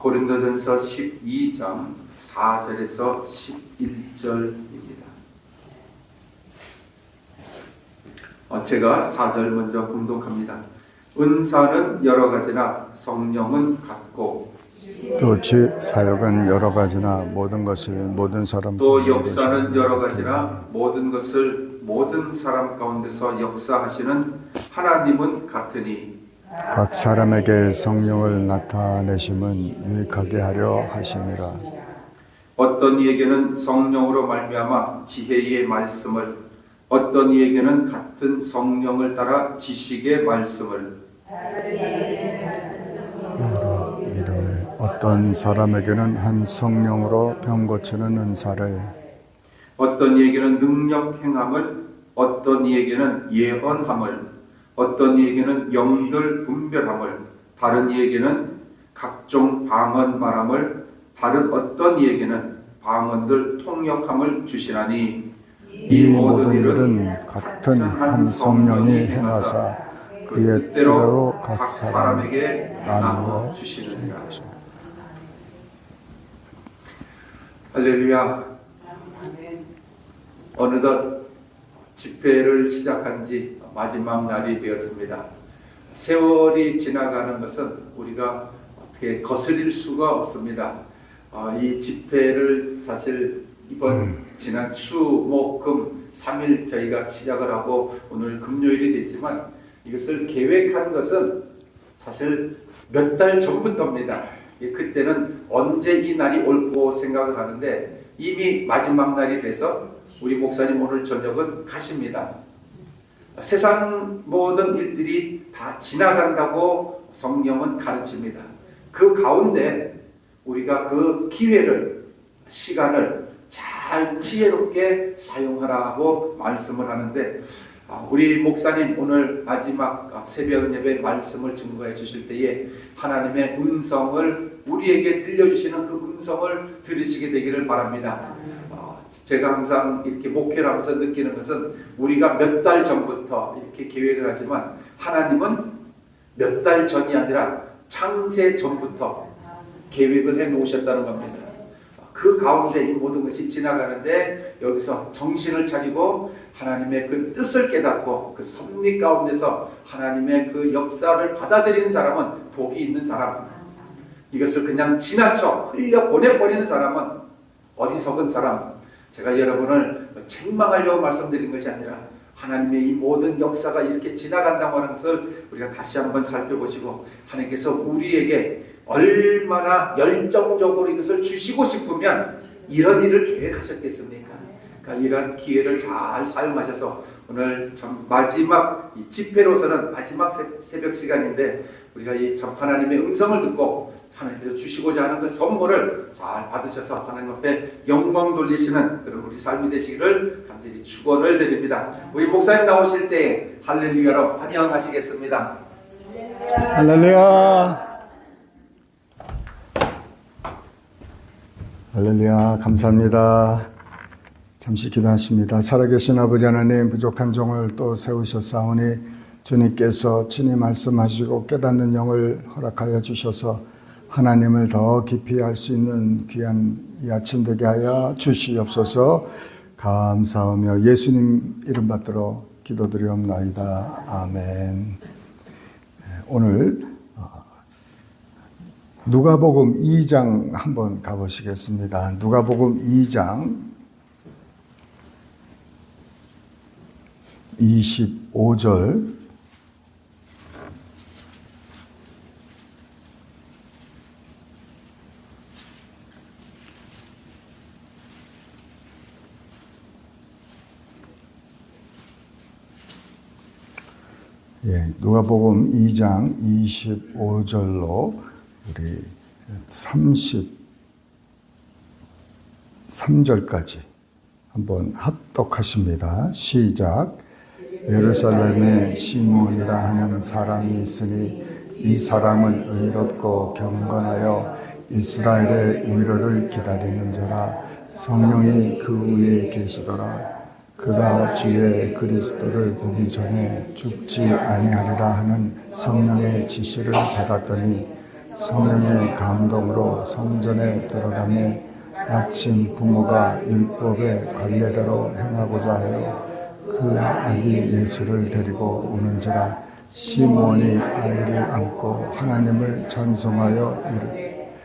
고린도전서 12장 4절에서 11절입니다. 제가 4절 먼저 봉독합니다. 은사는 여러 가지나 성령은 같고 또 사역은 여러 가지나 모든 것을 모든 사람 또 역사는 여러 가지나 모든 것을 모든 사람 가운데서 역사하시는 하나님은 같으니 각 사람에게 성령을 나타내심은 유익하게 하려 하심이라. 어떤 이에게는 성령으로 말미암아 지혜의 말씀을, 어떤 이에게는 같은 성령을 따라 지식의 말씀을, 믿음을, 어떤 사람에게는 한 성령으로 병 고치는 은사를, 어떤 이에게는 능력 행함을, 어떤 이에게는 예언함을, 어떤 이에게는 영들 분별함을, 다른 이에게는 각종 방언 말함을, 다른 어떤 이에게는 방언들 통역함을 주시나니 이 모든 일은 같은 한 성령이 행하사 그의 뜻대로 각 사람에게 나누어 주시느니라. 할렐루야. 어느덧 집회를 시작한 지 마지막 날이 되었습니다. 세월이 지나가는 것은 우리가 어떻게 거스릴 수가 없습니다. 이 집회를 사실 이번 지난 수, 목, 금 3일 저희가 시작을 하고 오늘 금요일이 됐지만 이것을 계획한 것은 사실 몇 달 전부터입니다. 그때는 언제 이 날이 올고 생각을 하는데 이미 마지막 날이 돼서 우리 목사님 오늘 저녁은 가십니다. 세상 모든 일들이 다 지나간다고 성경은 가르칩니다. 그 가운데 우리가 그 기회를, 시간을 잘 지혜롭게 사용하라고 말씀을 하는데 우리 목사님 오늘 마지막 새벽 예배 말씀을 증거해 주실 때에 하나님의 음성을 우리에게 들려주시는 그 음성을 들으시게 되기를 바랍니다. 제가 항상 이렇게 목회를 하면서 느끼는 것은 우리가 몇 달 전부터 이렇게 계획을 하지만 하나님은 몇 달 전이 아니라 창세 전부터 계획을 해 놓으셨다는 겁니다. 그 가운데 이 모든 것이 지나가는데 여기서 정신을 차리고 하나님의 그 뜻을 깨닫고 그 섭리 가운데서 하나님의 그 역사를 받아들이는 사람은 복이 있는 사람, 이것을 그냥 지나쳐 흘려 보내버리는 사람은 어리석은 사람. 제가 여러분을 책망하려고 말씀드린 것이 아니라 하나님의 이 모든 역사가 이렇게 지나간다고 하는 것을 우리가 다시 한번 살펴보시고 하나님께서 우리에게 얼마나 열정적으로 이것을 주시고 싶으면 이런 일을 계획하셨겠습니까? 그러니까 이런 기회를 잘 사용하셔서 오늘 참 마지막 이 집회로서는 마지막 새벽 시간인데 우리가 이 참 하나님의 음성을 듣고 하나님께서 주시고자 하는 그 선물을 잘 받으셔서 하나님 앞에 영광 돌리시는 그런 우리 삶이 되시기를 간절히 축원을 드립니다. 우리 목사님 나오실 때 할렐루야로 환영하시겠습니다. 할렐루야. 할렐루야. 감사합니다. 잠시 기도하십니다. 살아계신 아버지 하나님, 부족한 종을 또 세우셨사오니 주님께서 친히 말씀하시고 깨닫는 영을 허락하여 주셔서 하나님을 더 깊이 알 수 있는 귀한 이 아침 되게 하여 주시옵소서. 감사하며 예수님 이름 받들어 기도드리옵나이다. 아멘. 오늘 누가복음 2장 한번 가보시겠습니다. 누가복음 2장 25절 누가복음 2장 25절로 우리 33절까지 한번 합독하십니다. 시작. 예루살렘에 시몬이라 하는 사람이 있으니 이 사람은 의롭고 경건하여 이스라엘의 위로를 기다리는 자라. 성령이 그 위에 계시더라. 그가 주의 그리스도를 보기 전에 죽지 아니하리라 하는 성령의 지시를 받았더니 성령의 감동으로 성전에 들어가매 마침 부모가 율법의 관례대로 행하고자 하여 그 아기 예수를 데리고 오는지라 시몬이 아이를 안고 하나님을 찬송하여 이르되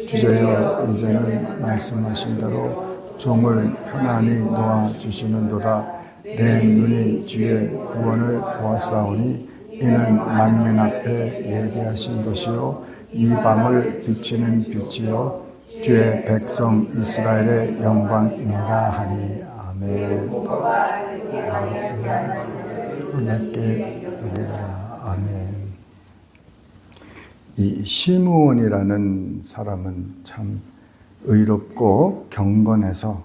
주제여 이제는 말씀하신 대로 종을 편안히 놓아주시는도다. 내 눈이 주의 구원을 보았사오니 이는 만민 앞에 예비하신 것이요 이방을 비추는 빛이요 주의 백성 이스라엘의 영광이니라 하니 아멘. 놀랍게 여기더라. 아멘. 이 시므온이라는 사람은 참 의롭고 경건해서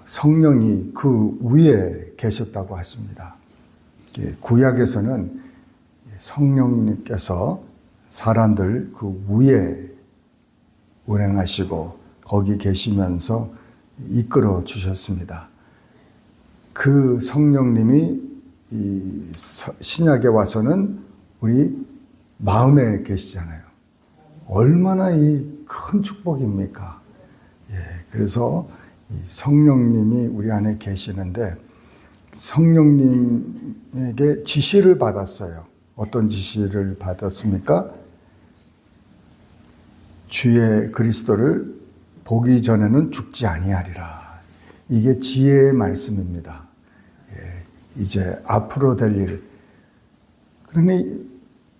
성령이 그 위에 계셨다고 하십니다. 구약에서는 성령님께서 사람들 그 위에 운행하시고 거기 계시면서 이끌어 주셨습니다. 그 성령님이 이 신약에 와서는 우리 마음에 계시잖아요. 얼마나 이 큰 축복입니까? 그래서 이 성령님이 우리 안에 계시는데 성령님에게 지시를 받았어요. 어떤 지시를 받았습니까? 주의 그리스도를 보기 전에는 죽지 아니하리라. 이게 지혜의 말씀입니다. 이제 앞으로 될 일. 그러니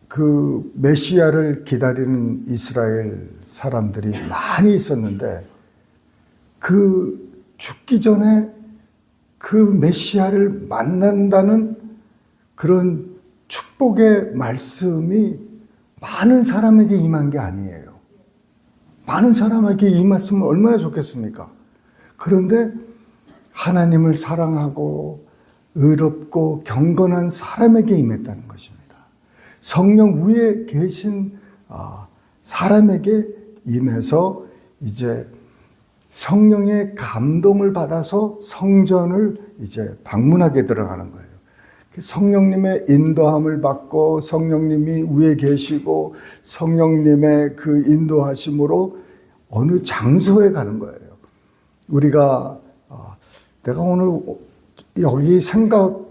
그 메시아를 기다리는 이스라엘 사람들이 많이 있었는데 그 죽기 전에 그 메시아를 만난다는 그런 축복의 말씀이 많은 사람에게 임한 게 아니에요. 많은 사람에게 임했으면 얼마나 좋겠습니까? 그런데 하나님을 사랑하고 의롭고 경건한 사람에게 임했다는 것입니다. 성령 위에 계신 사람에게 임해서 이제 성령의 감동을 받아서 성전을 이제 방문하게 들어가는 거예요. 성령님의 인도함을 받고 성령님이 위에 계시고 성령님의 그 인도하심으로 어느 장소에 가는 거예요. 우리가 내가 오늘 여기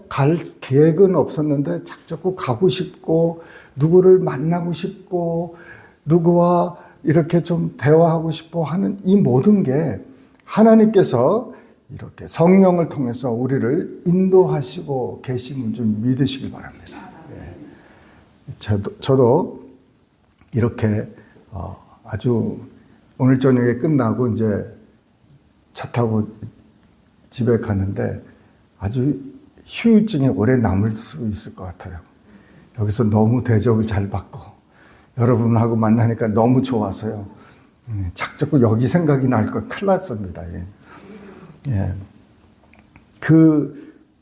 갈 계획은 없었는데 자꾸 가고 싶고 누구를 만나고 싶고 누구와 이렇게 좀 대화하고 싶어 하는 이 모든 게 하나님께서 이렇게 성령을 통해서 우리를 인도하시고 계시는 줄 믿으시길 바랍니다. 저도 이렇게 아주 오늘 저녁에 끝나고 이제 차 타고 집에 가는데 아주 휴유증이 오래 남을 수 있을 것 같아요. 여기서 너무 대접을 잘 받고 여러분하고 만나니까 너무 좋아서요. 자꾸 여기 생각이 날 거 큰일 났습니다.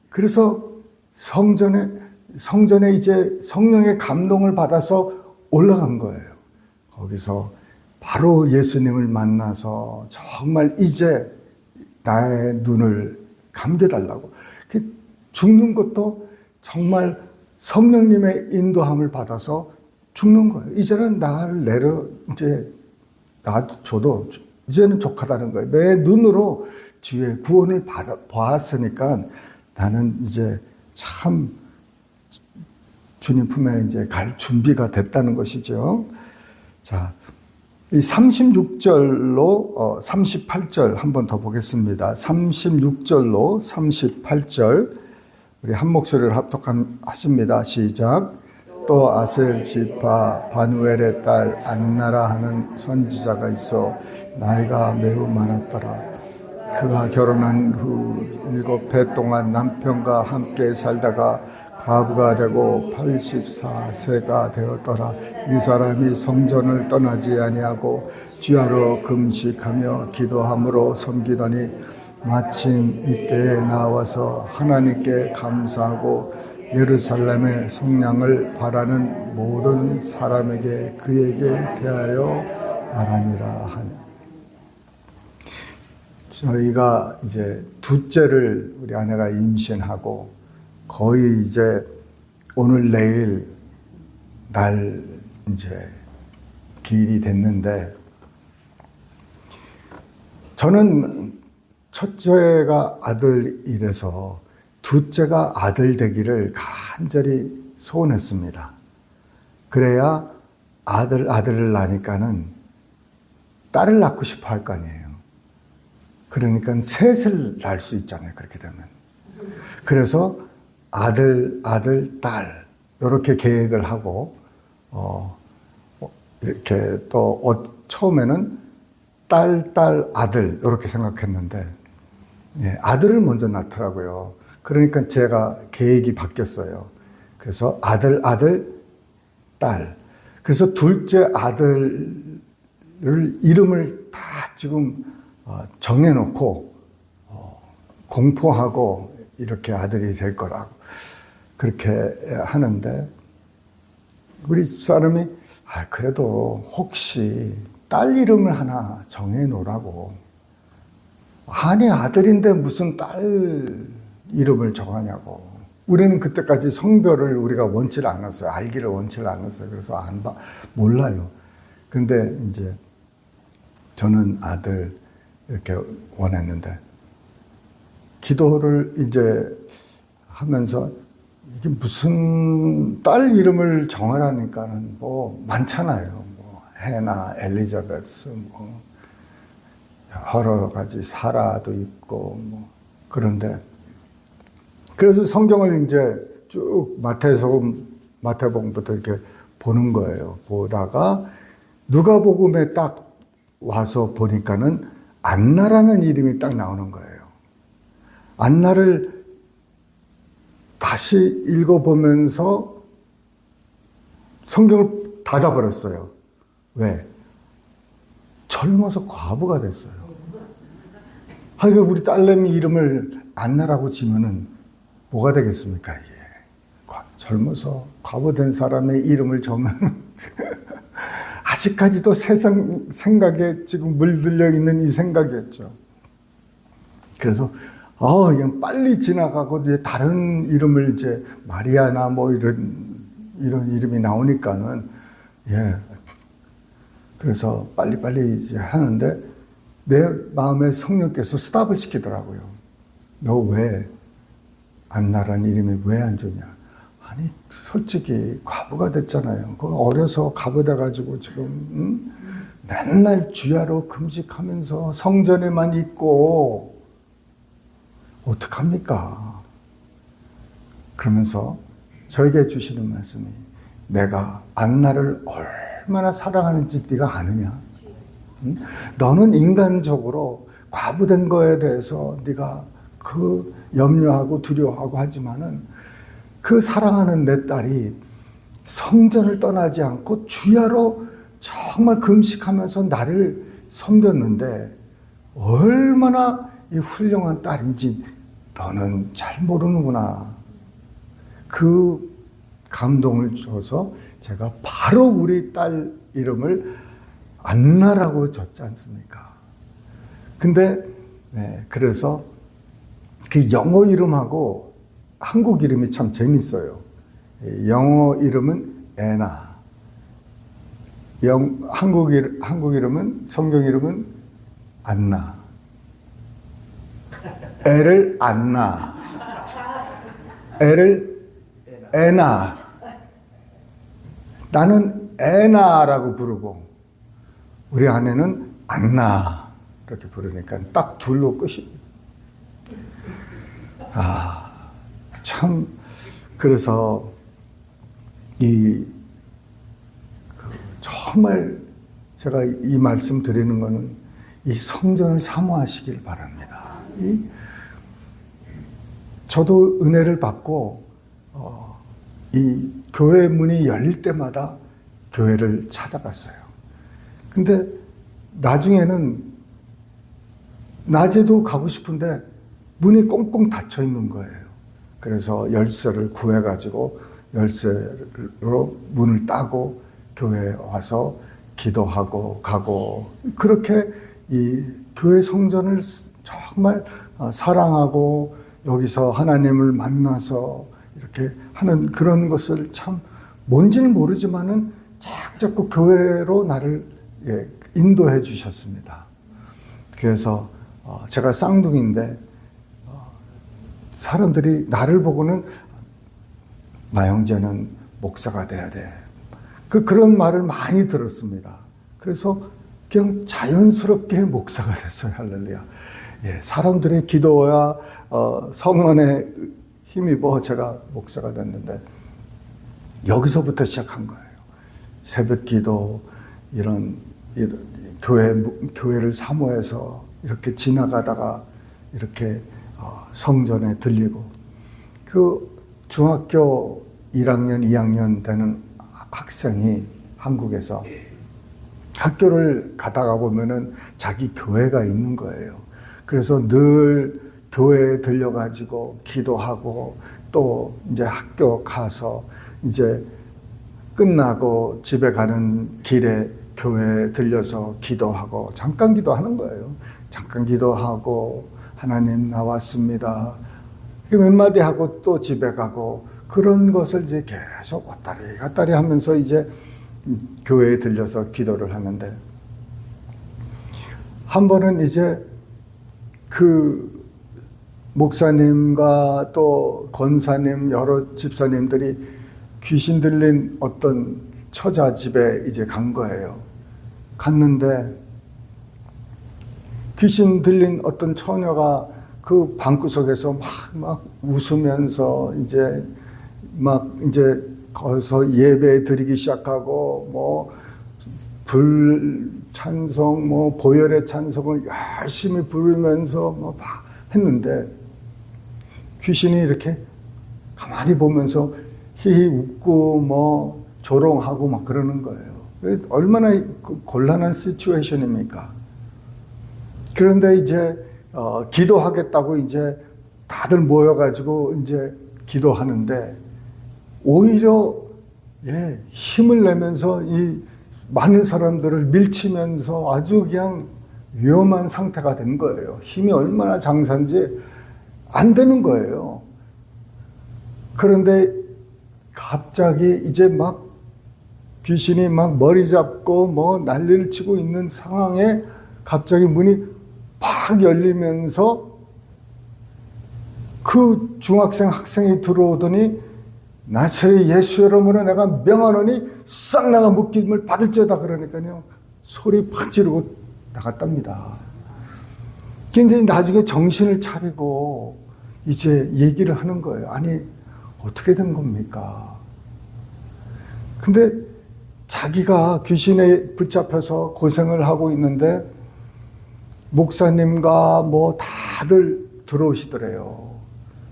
그래서 성전에 이제 성령의 감동을 받아서 올라간 거예요. 거기서 바로 예수님을 만나서 정말 이제 나의 눈을 감겨달라고. 죽는 것도 정말 성령님의 인도함을 받아서 죽는 거예요. 이제는 저도 이제는 족하다는 거예요. 내 눈으로 주의 구원을 보았으니까 나는 이제 참 주님 품에 이제 갈 준비가 됐다는 것이죠. 자, 이 36절로 38절 한 번 더 보겠습니다. 36절로 38절 우리 한 목소리를 합독하십니다. 시작. 또 아셀 지파 바누엘의 딸 안나라 하는 선지자가 있어 나이가 매우 많았더라. 그가 결혼한 후 7해 동안 남편과 함께 살다가 과부가 되고 84세가 되었더라. 이 사람이 성전을 떠나지 아니하고 주야로 금식하며 기도함으로 섬기더니 마침 이때에 나와서 하나님께 감사하고 예루살렘의 속량을 바라는 모든 사람에게 그에게 대하여 말하니라 하니. 저희가 이제 둘째를 우리 아내가 임신하고 거의 이제 오늘 내일 날 이제 기일이 됐는데 저는 첫째가 아들이라서 둘째가 아들 되기를 간절히 소원했습니다. 그래야 아들을 낳으니까는 딸을 낳고 싶어 할 거 아니에요. 그러니까 셋을 낳을 수 있잖아요. 그렇게 되면. 그래서 아들, 딸 이렇게 계획을 하고 이렇게 또 처음에는 딸, 아들 이렇게 생각했는데 예, 아들을 먼저 낳더라고요. 그러니까 제가 계획이 바뀌었어요. 그래서 아들, 딸. 그래서 둘째 아들을 이름을 다 지금 정해놓고 공포하고 이렇게 아들이 될 거라고 그렇게 하는데 우리 집사람이 그래도 혹시 딸 이름을 하나 정해놓으라고. 아니 아들인데 무슨 딸 이름을 정하냐고. 우리는 그때까지 성별을 우리가 원치를 않았어요. 알기를 원치를 않았어요. 그래서 몰라요. 근데 이제 저는 아들 이렇게 원했는데 기도를 이제 하면서 이게 무슨 딸 이름을 정하라니까는 뭐 많잖아요. 뭐 해나 엘리자베스 뭐 여러 가지 사라도 있고 뭐 그런데 그래서 성경을 이제 쭉 마태복음부터 이렇게 보는 거예요. 보다가 누가복음에 딱 와서 보니까는 안나라는 이름이 딱 나오는 거예요. 안나를 다시 읽어보면서 성경을 닫아버렸어요. 왜? 젊어서 과부가 됐어요. 하여간 우리 딸내미 이름을 안나라고 지면은 뭐가 되겠습니까, 이게? 젊어서 과부된 사람의 이름을 정하면 아직까지도 세상 생각에 지금 물들려 있는 이 생각이었죠. 그래서 그냥 빨리 지나가고 이제 다른 이름을 이제 마리아나 뭐 이런 이름이 나오니까는 예. 그래서 빨리빨리 이제 하는데 내 마음에 성령께서 스탑을 시키더라고요. 너 왜 안나라는 이름이 왜 안 좋냐? 아니 솔직히 과부가 됐잖아요. 그 어려서 과부돼 가지고 지금 맨날 주야로 금식하면서 성전에만 있고 어떡합니까? 그러면서 저에게 주시는 말씀이 내가 안나를 얼마나 사랑하는지 네가 아느냐? 응? 너는 인간적으로 과부된 거에 대해서 네가 그 염려하고 두려워하고 하지만은 그 사랑하는 내 딸이 성전을 떠나지 않고 주야로 정말 금식하면서 나를 섬겼는데 얼마나 이 훌륭한 딸인지 너는 잘 모르는구나. 그 감동을 줘서 제가 바로 우리 딸 이름을 안나라고 줬지 않습니까? 근데 그래서 그 영어 이름하고 한국 이름이 참 재밌어요. 영어 이름은 애나, 한국 이름은 성경 이름은 안나. 애를 안나, 애를 애나. 나는 애나라고 부르고 우리 아내는 안나 이렇게 부르니까 딱 둘로 끝이. 참 그래서 정말 제가 이 말씀 드리는 거는 이 성전을 사모하시길 바랍니다. 저도 은혜를 받고 이 교회 문이 열릴 때마다 교회를 찾아갔어요. 근데 나중에는 낮에도 가고 싶은데 문이 꽁꽁 닫혀 있는 거예요. 그래서 열쇠를 구해가지고 열쇠로 문을 따고 교회에 와서 기도하고 가고 그렇게 이 교회 성전을 정말 사랑하고 여기서 하나님을 만나서 이렇게 하는 그런 것을 참 뭔지는 모르지만은 자꾸 교회로 나를 인도해 주셨습니다. 그래서 제가 쌍둥이인데 사람들이 나를 보고는 마형제는 목사가 돼야 돼. 그런 말을 많이 들었습니다. 그래서 그냥 자연스럽게 목사가 됐어요. 할렐루야. 사람들의 기도와 성원에 힘입어 제가 목사가 됐는데 여기서부터 시작한 거예요. 새벽 기도, 이런 교회를 사모해서 이렇게 지나가다가 이렇게 성전에 들리고, 그 중학교 1학년, 2학년 되는 학생이 한국에서 학교를 가다가 보면은 자기 교회가 있는 거예요. 그래서 늘 교회에 들려가지고 기도하고 또 이제 학교 가서 이제 끝나고 집에 가는 길에 교회에 들려서 기도하고 잠깐 기도하는 거예요. 잠깐 기도하고 하나님 나왔습니다. 몇 마디 하고 또 집에 가고 그런 것을 이제 계속 왔다리 갔다리 하면서 이제 교회에 들려서 기도를 하는데 한 번은 이제 그 목사님과 또 권사님 여러 집사님들이 귀신 들린 어떤 처자 집에 이제 간 거예요. 갔는데 귀신 들린 어떤 처녀가 그 방구석에서 막 웃으면서 이제 거기서 예배 드리기 시작하고 뭐 불 찬송 뭐 보혈의 찬송을 열심히 부르면서 뭐 했는데 귀신이 이렇게 가만히 보면서 히히 웃고 뭐 조롱하고 막 그러는 거예요. 얼마나 곤란한 시츄에이션입니까? 그런데 이제 기도하겠다고 이제 다들 모여가지고 이제 기도하는데 오히려 힘을 내면서 이 많은 사람들을 밀치면서 아주 그냥 위험한 상태가 된 거예요. 힘이 얼마나 장사인지 안 되는 거예요. 그런데 갑자기 이제 막 귀신이 막 머리 잡고 뭐 난리를 치고 있는 상황에 갑자기 문이 팍 열리면서 그 중학생 학생이 들어오더니 나사렛 예수 이름으로 내가 명하노니 싹 나가 묶임을 받을지어다 그러니까요 소리 팍 지르고 나갔답니다. 근데 나중에 정신을 차리고 이제 얘기를 하는 거예요. 아니 어떻게 된 겁니까? 근데 자기가 귀신에 붙잡혀서 고생을 하고 있는데 목사님과 뭐 다들 들어오시더래요.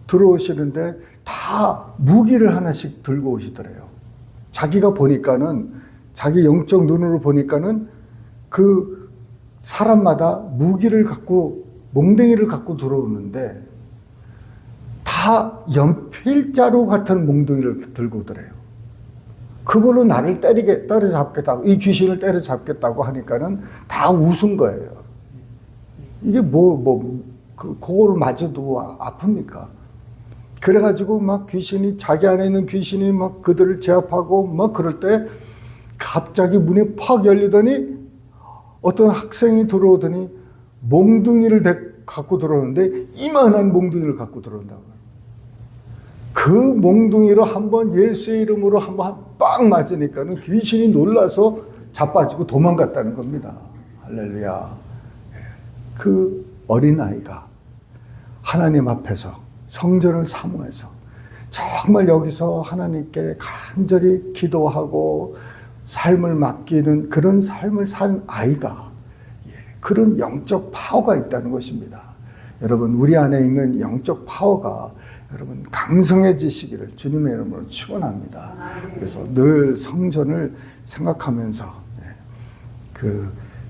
들어오시는데 다 무기를 하나씩 들고 오시더래요. 자기가 보니까는 자기 영적 눈으로 보니까는 그 사람마다 무기를 갖고 몽둥이를 갖고 들어오는데 다 연필자루 같은 몽둥이를 들고 오더래요. 그걸로 나를 때려잡겠다고, 이 귀신을 때려잡겠다고 하니까는 다 웃은 거예요. 이게 그거를 맞아도 아픕니까? 그래가지고 막 귀신이, 자기 안에 있는 귀신이 막 그들을 제압하고 막 그럴 때 갑자기 문이 팍 열리더니 어떤 학생이 들어오더니 몽둥이를 갖고 들어오는데 이만한 몽둥이를 갖고 들어온다고. 그 몽둥이로 한번 예수의 이름으로 한번 빵 맞으니까는 귀신이 놀라서 자빠지고 도망갔다는 겁니다. 할렐루야. 그 어린아이가 하나님 앞에서 성전을 사모해서 정말 여기서 하나님께 간절히 기도하고 삶을 맡기는 그런 삶을 산 아이가 그런 영적 파워가 있다는 것입니다. 여러분 우리 안에 있는 영적 파워가 여러분 강성해지시기를 주님의 이름으로 축원합니다. 그래서 늘 성전을 생각하면서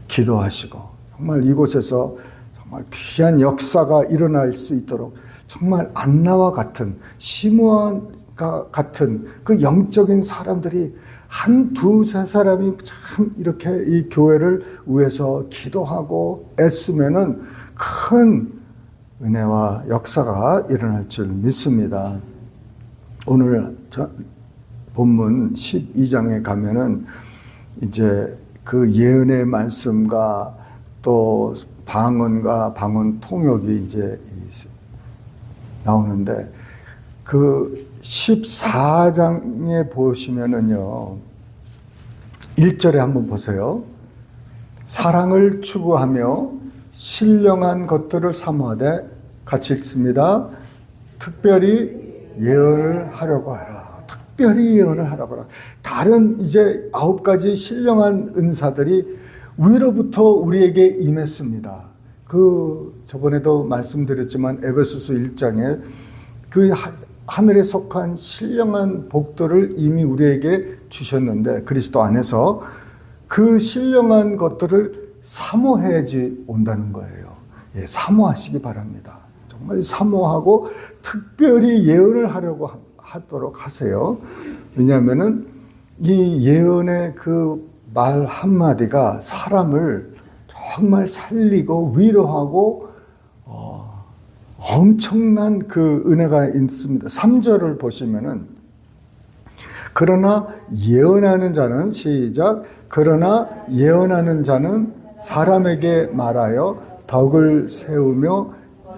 기도하시고 정말 이곳에서 정말 귀한 역사가 일어날 수 있도록 정말 안나와 같은 시므온과 같은 그 영적인 사람들이 한 두세 사람이 참 이렇게 이 교회를 위해서 기도하고 애쓰면은 큰 은혜와 역사가 일어날 줄 믿습니다. 오늘 본문 12장에 가면은 이제 그 예언의 말씀과 또 방언과 방언 통역이 이제 나오는데 그 14장에 보시면은요, 1절에 한번 보세요. 사랑을 추구하며 신령한 것들을 사모하되, 같이 읽습니다. 특별히 예언을 하려고 하라. 특별히 예언을 하라고 하라. 다른 이제 9가지 신령한 은사들이 위로부터 우리에게 임했습니다. 저번에도 말씀드렸지만 에베소서 1장에 그 하늘에 속한 신령한 복들을 이미 우리에게 주셨는데, 그리스도 안에서 그 신령한 것들을 사모해야지 온다는 거예요. 예, 사모하시기 바랍니다. 정말 사모하고 특별히 예언을 하도록 하세요. 왜냐하면은 이 예언의 그 말 한마디가 사람을 정말 살리고 위로하고 엄청난 그 은혜가 있습니다. 3절을 보시면은, 그러나 예언하는 자는, 시작, 그러나 예언하는 자는 사람에게 말하여 덕을 세우며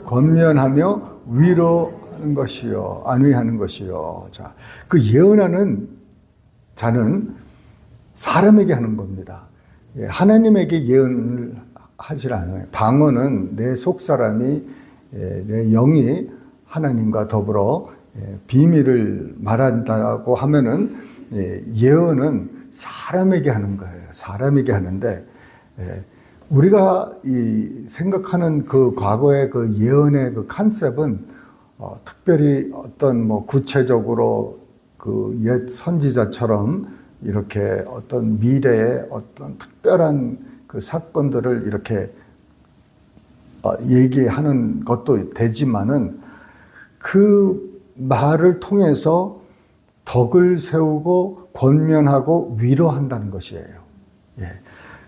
권면하며 위로하는 것이요, 안위하는 것이요. 자, 그 예언하는 자는 사람에게 하는 겁니다. 예, 하나님에게 예언을 하질 않아요. 방언은 내 속사람이, 내 영이 하나님과 더불어 비밀을 말한다고 하면은, 예언은 사람에게 하는 거예요. 사람에게 하는데, 우리가 생각하는 그 과거의 그 예언의 그 컨셉은 특별히 어떤 뭐 구체적으로 그 옛 선지자처럼 이렇게 어떤 미래의 어떤 특별한 그 사건들을 이렇게 얘기하는 것도 되지만은, 그 말을 통해서 덕을 세우고 권면하고 위로한다는 것이에요. 예.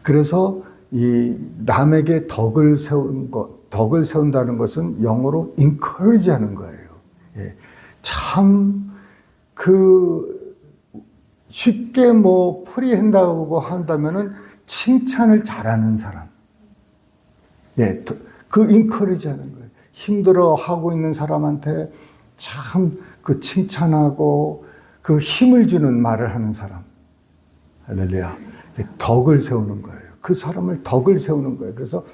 그래서 이 남에게 덕을 세운다는 것은 영어로 encourage 하는 거예요. 예. 참 쉽게 뭐 풀이한다고 한다면은 칭찬을 잘하는 사람. 예. 그 encourage 하는 거예요. 힘들어 하고 있는 사람한테 참 그 칭찬하고 그 힘을 주는 말을 하는 사람. 할렐루야. 덕을 세우는 거예요. 그 사람을 덕을 세우는 거예요. 그래서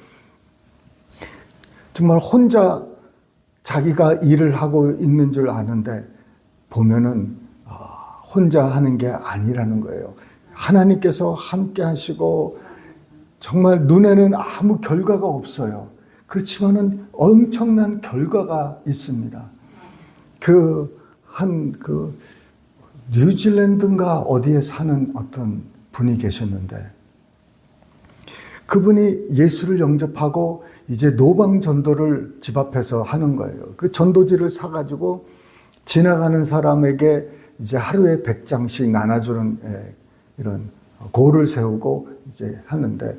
정말 혼자 자기가 일을 하고 있는 줄 아는데 보면은 혼자 하는 게 아니라는 거예요. 하나님께서 함께 하시고 정말 눈에는 아무 결과가 없어요. 그렇지만은 엄청난 결과가 있습니다. 뉴질랜드인가 어디에 사는 어떤 분이 계셨는데, 그분이 예수를 영접하고 이제 노방 전도를 집 앞에서 하는 거예요. 그 전도지를 사가지고 지나가는 사람에게 이제 하루에 100장씩 나눠주는 이런 고를 세우고 이제 하는데,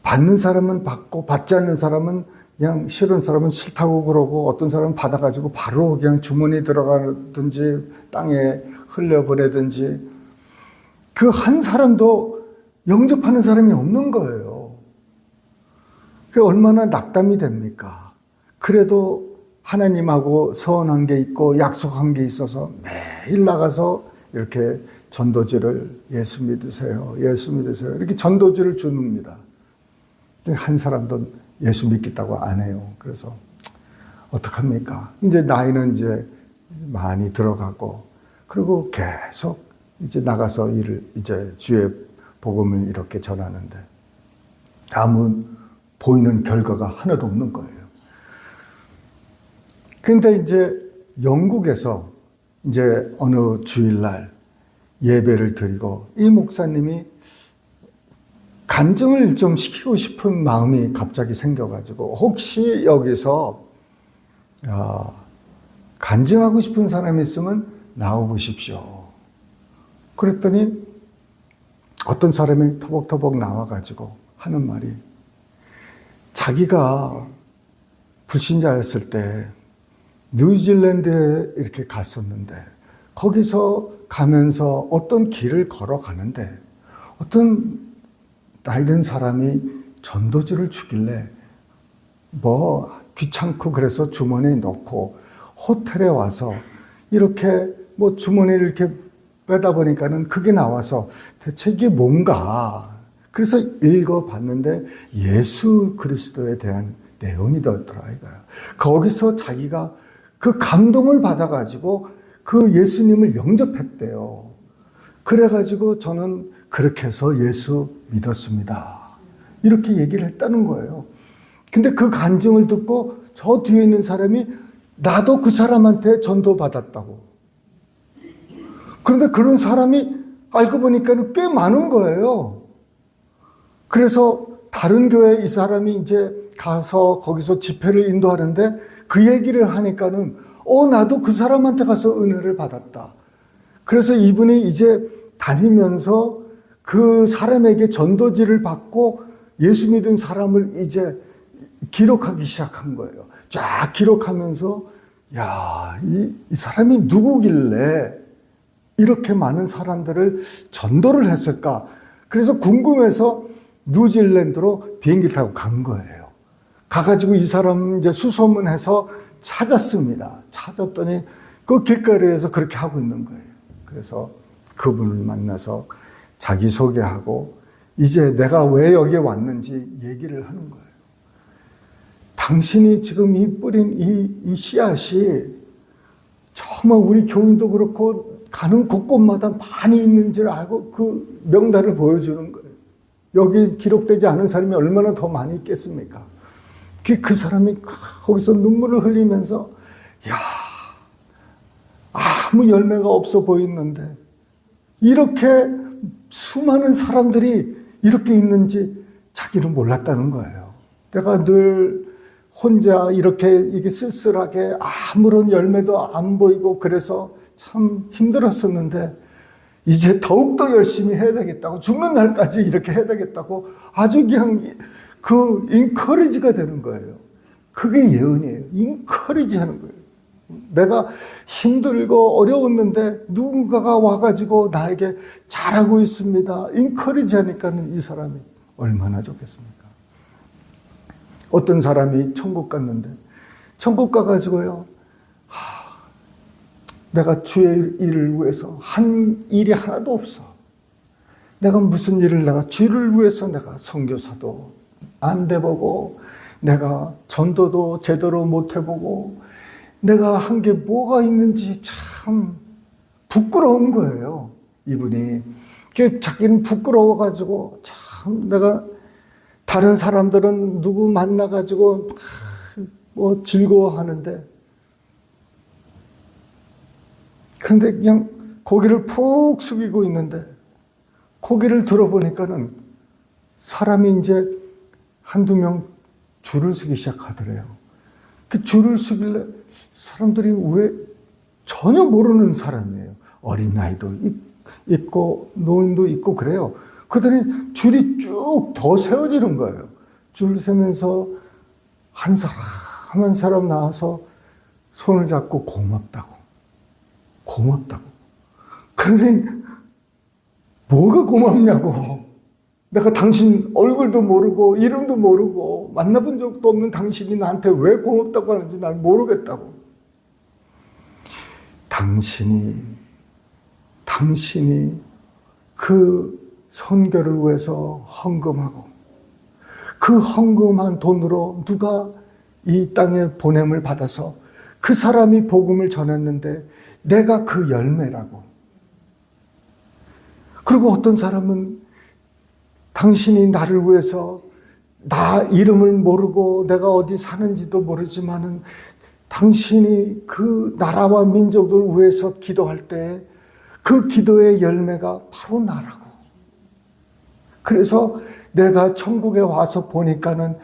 받는 사람은 받고 받지 않는 사람은 그냥, 싫은 사람은 싫다고 그러고, 어떤 사람은 받아가지고 바로 그냥 주머니 들어가든지 땅에 흘려보내든지, 그 한 사람도 영접하는 사람이 없는 거예요. 그게 얼마나 낙담이 됩니까? 그래도 하나님하고 서운한 게 있고 약속한 게 있어서 매일 나가서 이렇게 전도지를 예수 믿으세요, 예수 믿으세요, 이렇게 전도지를 주는입니다. 한 사람도 예수 믿겠다고 안 해요. 그래서 어떡합니까? 이제 나이는 이제 많이 들어가고, 그리고 계속 이제 나가서 이제 주의 복음을 이렇게 전하는데 아무 보이는 결과가 하나도 없는 거예요. 근데 이제 영국에서 이제 어느 주일날 예배를 드리고, 이 목사님이 간증을 좀 시키고 싶은 마음이 갑자기 생겨가지고, 혹시 여기서 간증하고 싶은 사람이 있으면 나와보십시오. 그랬더니 어떤 사람이 터벅터벅 나와가지고 하는 말이, 자기가 불신자였을 때 뉴질랜드에 이렇게 갔었는데, 거기서 가면서 어떤 길을 걸어가는데 어떤 나이 든 사람이 전도지를 주길래 뭐 귀찮고 그래서 주머니에 넣고 호텔에 와서 이렇게 뭐 주머니를 이렇게 빼다 보니까는 그게 나와서 대체 이게 뭔가. 그래서 읽어봤는데 예수 그리스도에 대한 내용이더라 이거야. 거기서 자기가 그 감동을 받아가지고 그 예수님을 영접했대요. 그래가지고 저는 그렇게 해서 예수 믿었습니다. 이렇게 얘기를 했다는 거예요. 근데 그 간증을 듣고 저 뒤에 있는 사람이 나도 그 사람한테 전도 받았다고. 그런데 그런 사람이 알고 보니까 꽤 많은 거예요. 그래서 다른 교회에 이 사람이 이제 가서 거기서 집회를 인도하는데 그 얘기를 하니까는 나도 그 사람한테 가서 은혜를 받았다. 그래서 이분이 이제 다니면서 그 사람에게 전도지를 받고 예수 믿은 사람을 이제 기록하기 시작한 거예요. 쫙 기록하면서 야, 이 사람이 누구길래 이렇게 많은 사람들을 전도를 했을까? 그래서 궁금해서 뉴질랜드로 비행기 타고 간 거예요. 가가지고 이 사람 이제 수소문해서 찾았습니다. 찾았더니 그 길거리에서 그렇게 하고 있는 거예요. 그래서 그분을 만나서 자기소개하고 이제 내가 왜 여기에 왔는지 얘기를 하는 거예요. 당신이 지금 이 뿌린 이 씨앗이 정말 우리 교인도 그렇고 가는 곳곳마다 많이 있는 줄 알고 그 명단을 보여주는 거예요. 여기 기록되지 않은 사람이 얼마나 더 많이 있겠습니까? 그 사람이 거기서 눈물을 흘리면서 야, 아무 열매가 없어 보이는데 이렇게 수많은 사람들이 이렇게 있는지 자기는 몰랐다는 거예요. 내가 늘 혼자 이게 쓸쓸하게 아무런 열매도 안 보이고 그래서 참 힘들었었는데 이제 더욱더 열심히 해야 되겠다고 죽는 날까지 이렇게 해야 되겠다고 아주 그냥 그 인커리지가 되는 거예요. 그게 예언이에요. 인커리지 하는 거예요. 내가 힘들고 어려웠는데 누군가가 와가지고 나에게 잘하고 있습니다. 인커리지 하니까는 이 사람이 얼마나 좋겠습니까? 어떤 사람이 천국 갔는데 천국 가가지고요. 내가 주의 일을 위해서 한 일이 하나도 없어. 내가 무슨 일을 내가 주를 위해서 내가 선교사도 안 돼보고 내가 전도도 제대로 못 해보고 내가 한 게 뭐가 있는지 참 부끄러운 거예요. 이분이. 자기는 부끄러워가지고 참 내가 다른 사람들은 누구 만나가지고 뭐 즐거워하는데 그런데 그냥 고개를 푹 숙이고 있는데 고개를 들어보니까는 사람이 이제 한두 명 줄을 서기 시작하더래요. 그 줄을 서길래 사람들이 왜 전혀 모르는 사람이에요. 어린아이도 있고 노인도 있고 그래요. 그러더니 줄이 쭉 더 세워지는 거예요. 줄 세면서 한 사람 한 사람 나와서 손을 잡고 고맙다고. 그러니 뭐가 고맙냐고. 내가 당신 얼굴도 모르고 이름도 모르고 만나본 적도 없는 당신이 나한테 왜 고맙다고 하는지 난 모르겠다고. 당신이 그 선교를 위해서 헌금하고 그 헌금한 돈으로 누가 이 땅에 보냄을 받아서 그 사람이 복음을 전했는데 내가 그 열매라고. 그리고 어떤 사람은 당신이 나를 위해서 나 이름을 모르고 내가 어디 사는지도 모르지만은 당신이 그 나라와 민족을 위해서 기도할 때 그 기도의 열매가 바로 나라고. 그래서 내가 천국에 와서 보니까는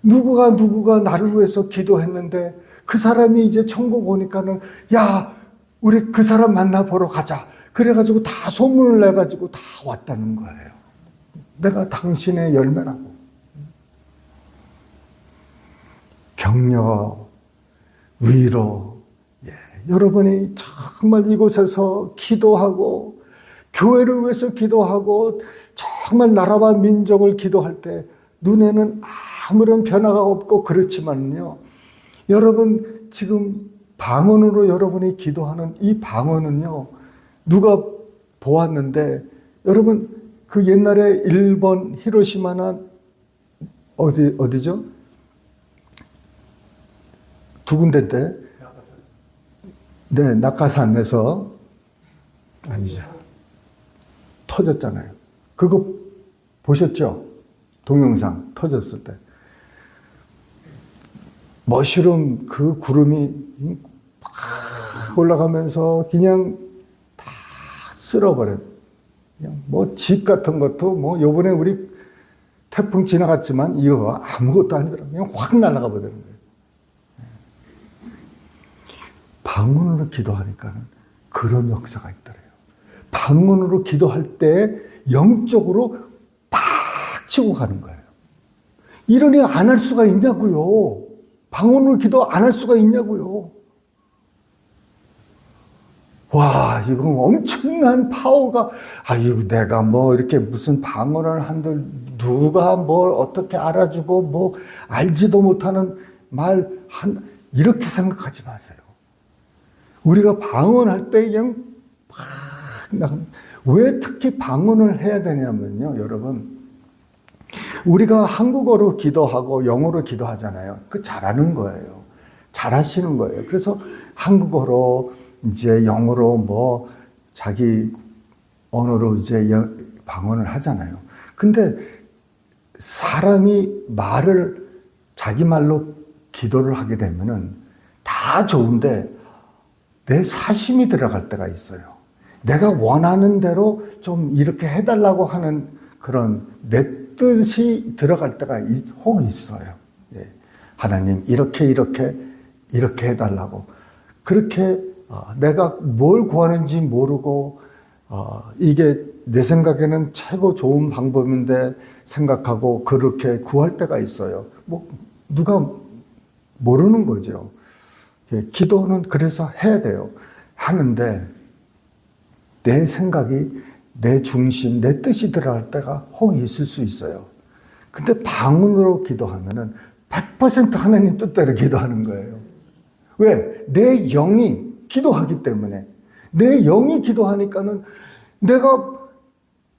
누구가 나를 위해서 기도했는데 그 사람이 이제 천국 오니까는 야, 우리 그 사람 만나보러 가자. 그래가지고 다 소문을 내가지고 다 왔다는 거예요. 내가 당신의 열매라고. 격려, 위로. 여러분이 정말 이곳에서 기도하고 교회를 위해서 기도하고 정말 나라와 민족을 기도할 때 눈에는 아무런 변화가 없고 그렇지만요. 여러분 지금 방언으로 여러분이 기도하는 이 방언은요. 누가 보았는데 여러분 그 옛날에 일본 히로시마나 어디죠? 두 군데인데 네, 낙하산에서 아니죠. 터졌잖아요. 그거 보셨죠? 동영상 터졌을 때. 머시룸 그 구름이 팍 올라가면서 그냥 다 쓸어버려요. 그냥 뭐 집 같은 것도 뭐 요번에 우리 태풍 지나갔지만 이거 아무것도 아니더라고요. 그냥 확 날아가 버리는 거예요. 방언으로 기도하니까는 그런 역사가 있더래요. 방언으로 기도할 때 영적으로 팍 치고 가는 거예요. 이러니 안 할 수가 있냐고요. 방언으로 기도 안 할 수가 있냐고요. 와, 이건 엄청난 파워가, 이거 내가 뭐 이렇게 무슨 방언을 한들 누가 뭘 어떻게 알아주고 뭐 알지도 못하는 이렇게 생각하지 마세요. 우리가 방언할 때 그냥 왜 특히 방언을 해야 되냐면요, 여러분. 우리가 한국어로 기도하고 영어로 기도하잖아요. 그 잘하는 거예요. 잘하시는 거예요. 그래서 한국어로 이제 영어로 뭐 자기 언어로 이제 방언을 하잖아요. 근데 사람이 자기 말로 기도를 하게 되면은 다 좋은데 내 사심이 들어갈 때가 있어요. 내가 원하는 대로 좀 이렇게 해달라고 하는 그런 내 뜻이 들어갈 때가 혹 있어요. 예. 하나님 이렇게 해달라고. 그렇게 내가 뭘 구하는지 모르고 이게 내 생각에는 최고 좋은 방법인데 생각하고 그렇게 구할 때가 있어요. 뭐 누가 모르는 거죠. 예. 기도는 그래서 해야 돼요. 하는데 내 생각이 내 중심, 내 뜻이 들어갈 때가 혹 있을 수 있어요. 근데 방언으로 기도하면은 100% 하나님 뜻대로 기도하는 거예요. 왜? 내 영이 기도하기 때문에. 내 영이 기도하니까는 내가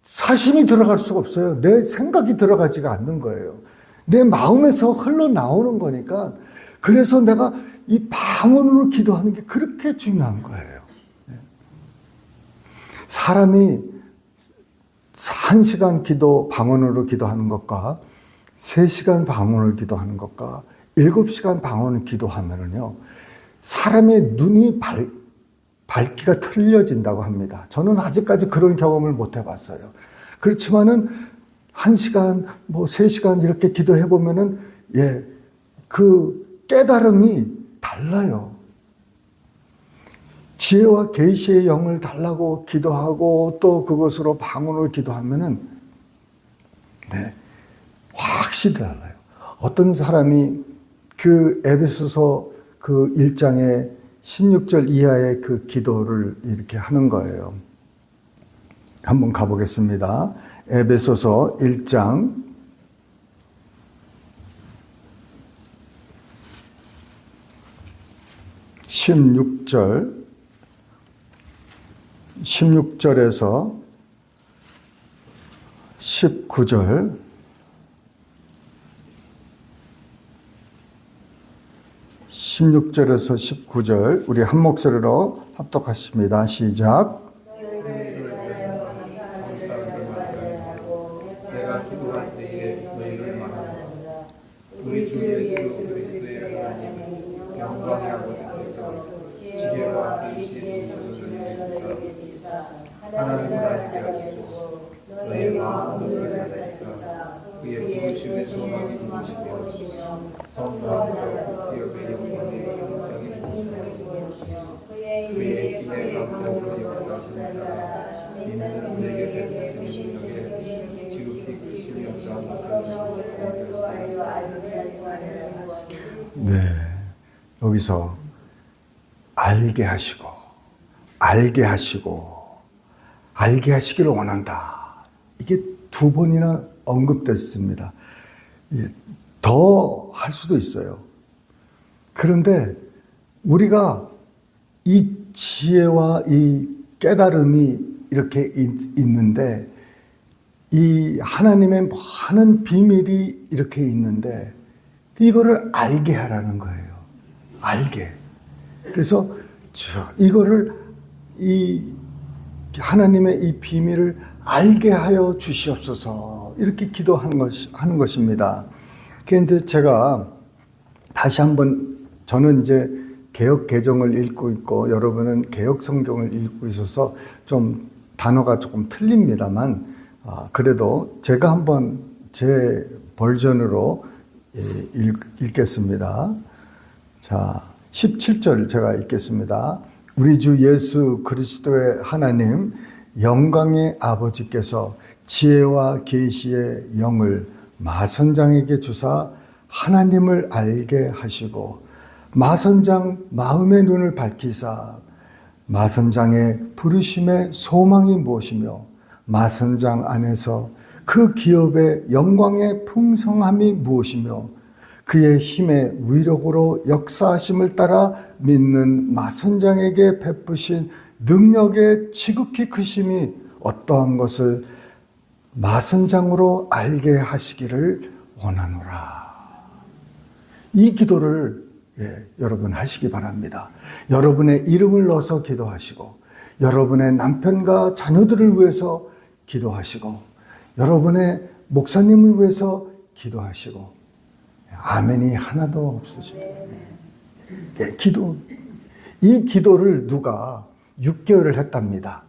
사심이 들어갈 수가 없어요. 내 생각이 들어가지가 않는 거예요. 내 마음에서 흘러나오는 거니까 그래서 내가 이 방언으로 기도하는 게 그렇게 중요한 거예요. 사람이 1시간 방언으로 기도하는 것과 3시간 방언을 기도하는 것과 7시간 방언을 기도하면은요, 사람의 눈이 밝기가 틀려진다고 합니다. 저는 아직까지 그런 경험을 못 해봤어요. 그렇지만은 1시간, 3시간 이렇게 기도해 보면은, 그 깨달음이 달라요. 지혜와 계시의 영을 달라고 기도하고 또 그것으로 방언을 기도하면은 확실히 달라요. 어떤 사람이 그 에베소서 그 1장의 16절 이하의 그 기도를 이렇게 하는 거예요. 한번 가보겠습니다. 에베소서 1장 16절에서 19절, 16절에서 19절 우리 한 목소리로 합독하십니다. 시작. 내가 기도할 때에 너희를 말한다. 우리 주 예수 그리스도의 하나님 영광의 아버지께서 지혜와 계시의 소식을 주사 하나님을 알게 하시고 너희 마음을 열어주사 그의 부르심의 소망이 있으시며 성삼사 기업의 영광의 영광이 보시며 그의 기대 감동으로 역사하시니라 이는 우리에게 베푸신 능력에 지극히 크신 역사하시며 네, 여기서 알게 하시기를 원한다. 이게 2번이나 언급됐습니다. 더 할 수도 있어요. 그런데 우리가 이 지혜와 이 깨달음이 이렇게 있는데, 이 하나님의 많은 비밀이 이렇게 있는데 이거를 알게 하라는 거예요. 알게. 그래서 이거를, 이 하나님의 이 비밀을 알게 하여 주시옵소서, 이렇게 하는 것입니다. 그런데 제가 다시 한번, 저는 이제 개역 개정을 읽고 있고 여러분은 개역 성경을 읽고 있어서 좀 단어가 조금 틀립니다만, 그래도 제가 한번 제 버전으로 읽겠습니다. 자, 17절 제가 읽겠습니다. 우리 주 예수 그리스도의 하나님 영광의 아버지께서 지혜와 계시의 영을 마선장에게 주사 하나님을 알게 하시고, 마선장 마음의 눈을 밝히사 마선장의 부르심의 소망이 무엇이며 마선장 안에서 그 기업의 영광의 풍성함이 무엇이며 그의 힘의 위력으로 역사하심을 따라 믿는 마선장에게 베푸신 능력의 지극히 크심이 어떠한 것을 마선장으로 알게 하시기를 원하노라. 이 기도를 여러분 하시기 바랍니다. 여러분의 이름을 넣어서 기도하시고, 여러분의 남편과 자녀들을 위해서 기도하시고, 여러분의 목사님을 위해서 기도하시고, 아멘이 하나도 없으시고, 이 기도를 누가 6개월을 했답니다.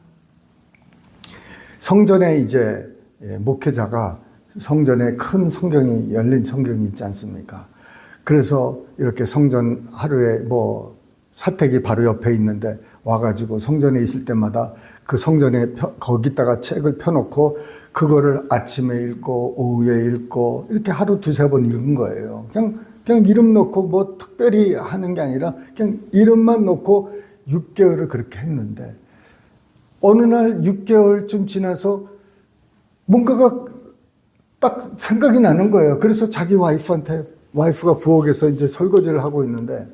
성전에 이제 목회자가, 성전에 큰 성경이, 열린 성경이 있지 않습니까? 그래서 이렇게 성전 하루에 사택이 바로 옆에 있는데 와가지고 성전에 있을 때마다 그 성전에 거기다가 책을 펴놓고 그거를 아침에 읽고 오후에 읽고 이렇게 하루 2-3번 읽은 거예요. 그냥 이름 넣고 특별히 하는 게 아니라 그냥 이름만 넣고 6개월을 그렇게 했는데, 어느 날 6개월쯤 지나서 뭔가가 딱 생각이 나는 거예요. 그래서 자기 와이프가 부엌에서 이제 설거지를 하고 있는데,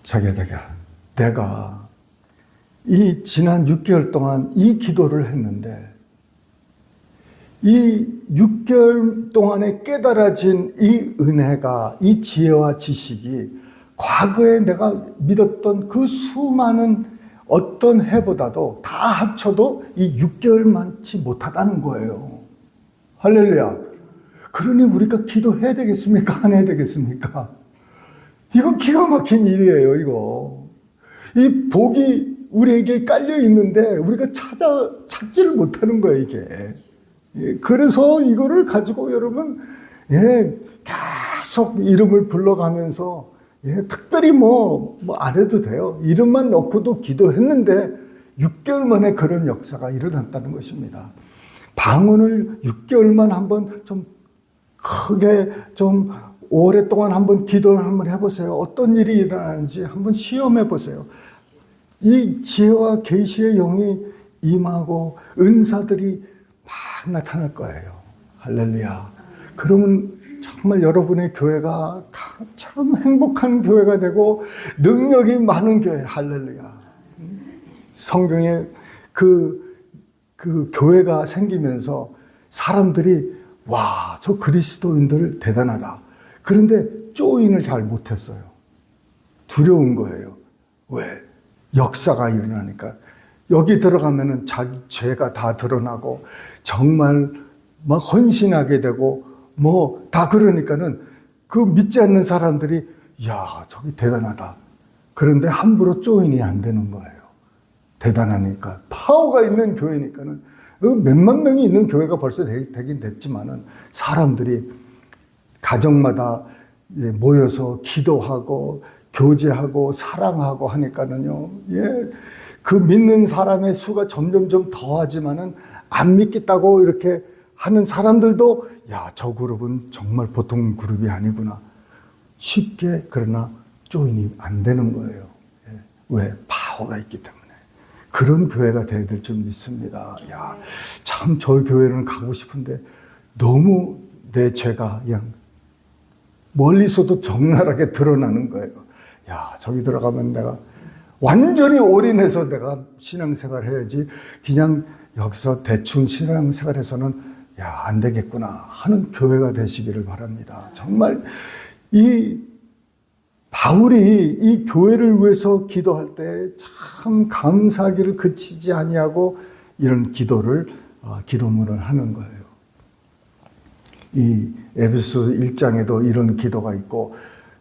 자기야, 내가 이 지난 6개월 동안 이 기도를 했는데, 이 6개월 동안에 깨달아진 이 은혜가, 이 지혜와 지식이 과거에 내가 믿었던 그 수많은 어떤 해보다도 다 합쳐도 이 6개월만치 못하다는 거예요. 할렐루야. 그러니 우리가 기도해야 되겠습니까? 안 해야 되겠습니까? 이거 기가 막힌 일이에요, 이거. 이 복이 우리에게 깔려 있는데 우리가 찾지를 못하는 거예요, 이게. 그래서 이거를 가지고 여러분, 계속 이름을 불러가면서, 특별히 안 해도 돼요. 이름만 넣고도 기도했는데 6개월 만에 그런 역사가 일어났다는 것입니다. 방언을 6개월만 한번 좀 크게 좀 오랫동안 한번 기도를 한번 해보세요. 어떤 일이 일어나는지 한번 시험해 보세요. 이 지혜와 계시의 영이 임하고 은사들이 막 나타날 거예요. 할렐루야. 그러면 정말 여러분의 교회가 참 행복한 교회가 되고 능력이 많은 교회. 할렐루야. 성경에 그 교회가 생기면서 사람들이, 와, 저 그리스도인들 대단하다. 그런데 조인을 잘 못했어요. 두려운 거예요. 왜? 역사가 일어나니까. 여기 들어가면은 자기 죄가 다 드러나고 정말 막 헌신하게 되고 다 그러니까는 그 믿지 않는 사람들이, 야, 저기 대단하다. 그런데 함부로 조인이 안 되는 거예요. 대단하니까. 파워가 있는 교회니까는. 몇만 명이 있는 교회가 벌써 되긴 됐지만은 사람들이 가정마다 모여서 기도하고 교제하고 사랑하고 하니까는요. 그 믿는 사람의 수가 점점점 더하지만은 안 믿겠다고 이렇게 하는 사람들도, 야, 저 그룹은 정말 보통 그룹이 아니구나. 쉽게, 그러나 조인이 안 되는 거예요. 왜? 파워가 있기 때문에. 그런 교회가 되어야 될 줄 믿습니다. 야, 참 저 교회는 가고 싶은데 너무 내 죄가 그냥 멀리서도 적나라하게 드러나는 거예요. 야, 저기 들어가면 내가 완전히 올인해서 내가 신앙생활 해야지 그냥 여기서 대충 신앙생활 해서는 야, 안 되겠구나 하는 교회가 되시기를 바랍니다. 정말 이 바울이 이 교회를 위해서 기도할 때 참 감사하기를 그치지 아니하고 이런 기도문을 하는 거예요. 이 에베소서 1장에도 이런 기도가 있고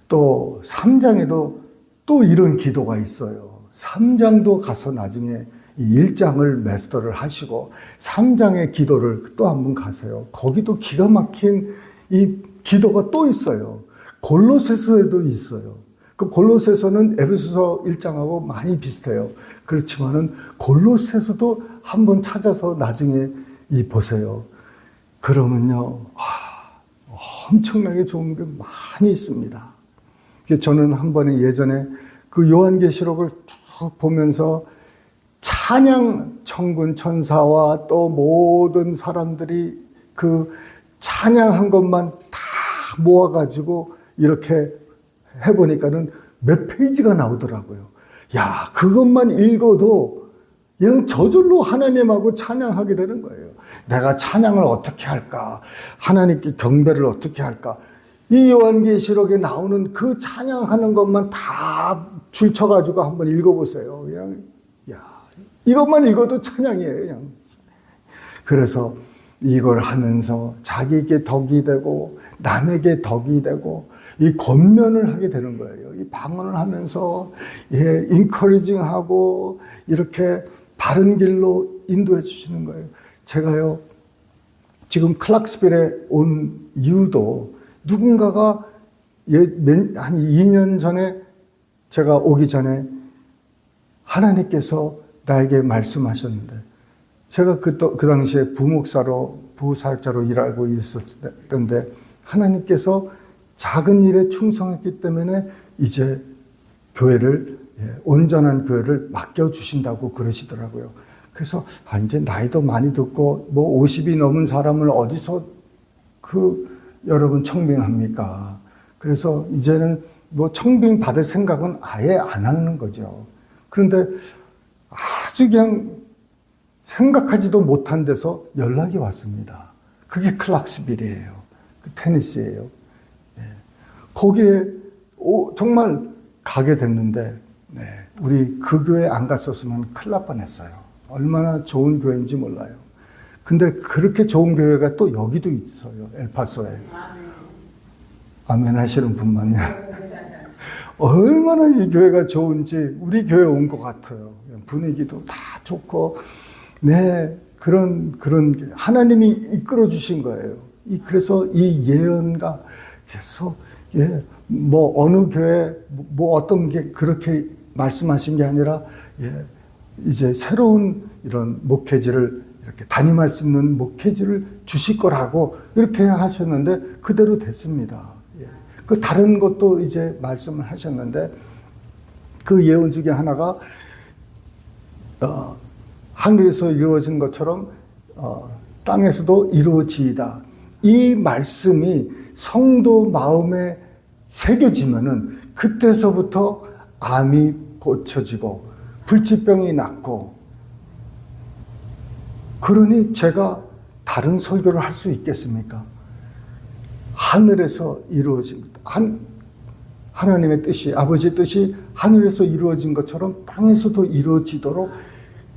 또 3장에도 또 이런 기도가 있어요. 3장도 가서 나중에 이 1장을 마스터를 하시고 3장의 기도를 또 한번 가세요. 거기도 기가 막힌 이 기도가 또 있어요. 골로새서에도 있어요. 그 골로새서는 에베소서 1장하고 많이 비슷해요. 그렇지만은 골로새서도 한번 찾아서 나중에 보세요. 그러면요, 엄청나게 좋은 게 많이 있습니다. 저는 한 번에 예전에 그 요한계시록을 쭉 보면서 찬양 천군 천사와 또 모든 사람들이 그 찬양한 것만 다 모아가지고 이렇게 해보니까는 몇 페이지가 나오더라고요. 야, 그것만 읽어도 그냥 저절로 하나님하고 찬양하게 되는 거예요. 내가 찬양을 어떻게 할까? 하나님께 경배를 어떻게 할까? 이 요한계시록에 나오는 그 찬양하는 것만 다 줄쳐가지고 한번 읽어보세요. 그냥, 야, 이것만 읽어도 찬양이에요, 그냥. 그래서 이걸 하면서 자기에게 덕이 되고, 남에게 덕이 되고, 이 권면을 하게 되는 거예요. 이 방언을 하면서, 인커리징하고, 이렇게 바른 길로 인도해 주시는 거예요. 제가요, 지금 클락스빌에 온 이유도 누군가가 한 2년 전에 제가 오기 전에 하나님께서 나에게 말씀하셨는데 제가 그 당시에 부사역자로 일하고 있었던데 하나님께서 작은 일에 충성했기 때문에 이제 교회를 온전한 교회를 맡겨주신다고 그러시더라고요. 그래서 이제 나이도 많이 듣고 뭐 50이 넘은 사람을 어디서 여러분 청빙합니까? 그래서 이제는 뭐 청빙 받을 생각은 아예 안 하는 거죠. 그런데 아주 그냥 생각하지도 못한 데서 연락이 왔습니다. 그게 클락스빌이에요. 테니스예요. 거기에 정말 가게 됐는데 우리 그 교회 안 갔었으면 큰일 날 뻔했어요. 얼마나 좋은 교회인지 몰라요. 근데 그렇게 좋은 교회가 또 여기도 있어요. 엘파소에. 아멘 하시는 분만요. 얼마나 이 교회가 좋은지 우리 교회 온 것 같아요. 분위기도 다 좋고, 그런 하나님이 이끌어 주신 거예요. 그래서 이 예언가, 그래서 뭐 어느 교회 뭐 어떤 게 그렇게 말씀하신 게 아니라 이제 새로운 이런 목회지를 이렇게 담임할 수 있는 목회지를 주실 거라고 이렇게 하셨는데 그대로 됐습니다. 그 다른 것도 이제 말씀을 하셨는데 그 예언 중에 하나가 하늘에서 이루어진 것처럼 땅에서도 이루어지이다. 이 말씀이 성도 마음에 새겨지면은 그때서부터 암이 고쳐지고 불치병이 낫고 그러니 제가 다른 설교를 할 수 있겠습니까? 하늘에서 이루어진 하나님의 뜻이 아버지의 뜻이 하늘에서 이루어진 것처럼 땅에서도 이루어지도록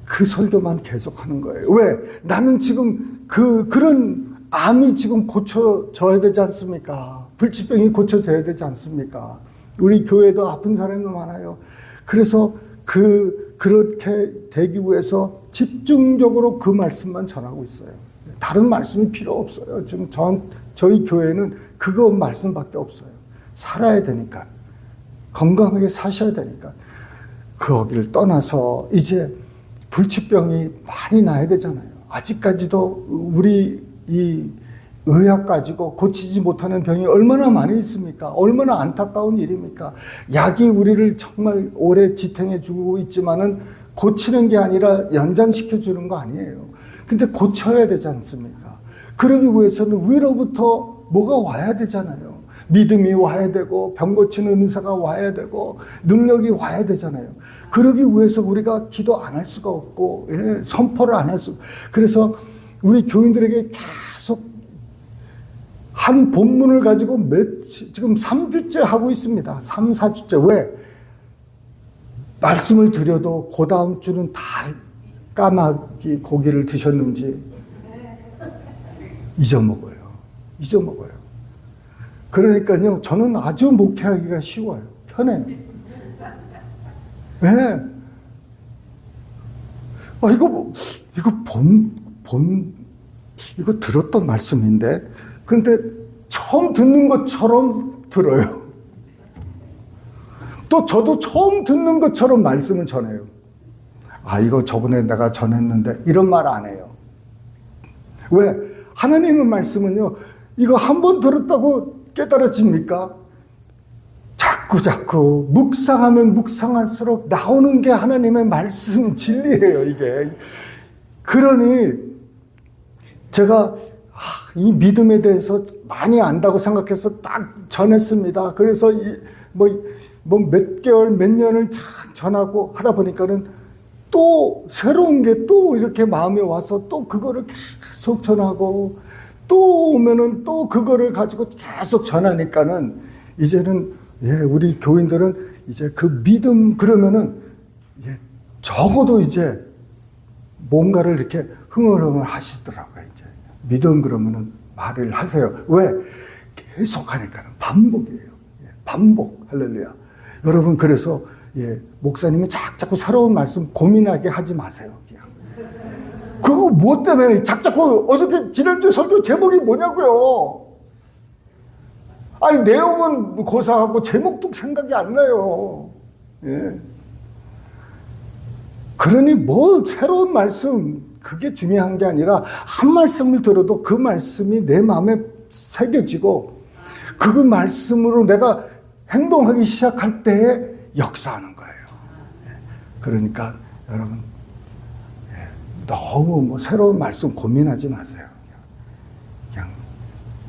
그 설교만 계속하는 거예요. 왜? 나는 지금 그런 암이 지금 고쳐져야 되지 않습니까? 불치병이 고쳐져야 되지 않습니까? 우리 교회도 아픈 사람이 많아요. 그래서 그렇게 되기 위해서 집중적으로 그 말씀만 전하고 있어요. 다른 말씀이 필요 없어요. 지금 저희 교회는 그거 말씀밖에 없어요. 살아야 되니까. 건강하게 사셔야 되니까. 거기를 떠나서 이제 불치병이 많이 나야 되잖아요. 아직까지도 우리 이 의학 가지고 고치지 못하는 병이 얼마나 많이 있습니까? 얼마나 안타까운 일입니까? 약이 우리를 정말 오래 지탱해 주고 있지만은 고치는 게 아니라 연장시켜 주는 거 아니에요. 근데 고쳐야 되지 않습니까? 그러기 위해서는 위로부터 뭐가 와야 되잖아요. 믿음이 와야 되고 병 고치는 은사가 와야 되고 능력이 와야 되잖아요. 그러기 위해서 우리가 기도 안 할 수가 없고 선포를 안 할 수. 그래서 우리 교인들에게 계속 한 본문을 가지고 지금 3주째 하고 있습니다. 3, 4주째. 왜? 말씀을 드려도 그 다음 주는 다 까마귀 고기를 드셨는지 잊어먹어요. 그러니까요, 저는 아주 목회하기가 쉬워요. 편해요. 왜? 이거 들었던 말씀인데, 그런데 처음 듣는 것처럼 들어요. 또 저도 처음 듣는 것처럼 말씀을 전해요. 이거 저번에 내가 전했는데, 이런 말 안 해요. 왜? 하나님의 말씀은요, 이거 한 번 들었다고 깨달아집니까? 자꾸 묵상하면 묵상할수록 나오는 게 하나님의 말씀 진리예요, 이게. 그러니 제가 이 믿음에 대해서 많이 안다고 생각해서 딱 전했습니다. 그래서 몇 개월, 몇 년을 전하고 하다 보니까는 또 새로운 게 또 이렇게 마음에 와서 또 그거를 계속 전하고 또 오면은 또 그거를 가지고 계속 전하니까는 이제는 우리 교인들은 이제 그 믿음 그러면은 적어도 이제 뭔가를 이렇게 흥얼흥얼 하시더라고요. 이제 믿음 그러면은 말을 하세요. 왜? 계속 하니까는 반복이에요. 반복. 할렐루야. 여러분 그래서 목사님이 자꾸 새로운 말씀 고민하게 하지 마세요. 그냥. 그거 뭐 때문에 자꾸 어저께 지난주 설교 제목이 뭐냐고요. 내용은 고사하고 제목도 생각이 안 나요. 그러니 새로운 말씀 그게 중요한 게 아니라 한 말씀을 들어도 그 말씀이 내 마음에 새겨지고 그 말씀으로 내가 행동하기 시작할 때에 역사하는 거예요. 그러니까 여러분 너무 새로운 말씀 고민하지 마세요. 그냥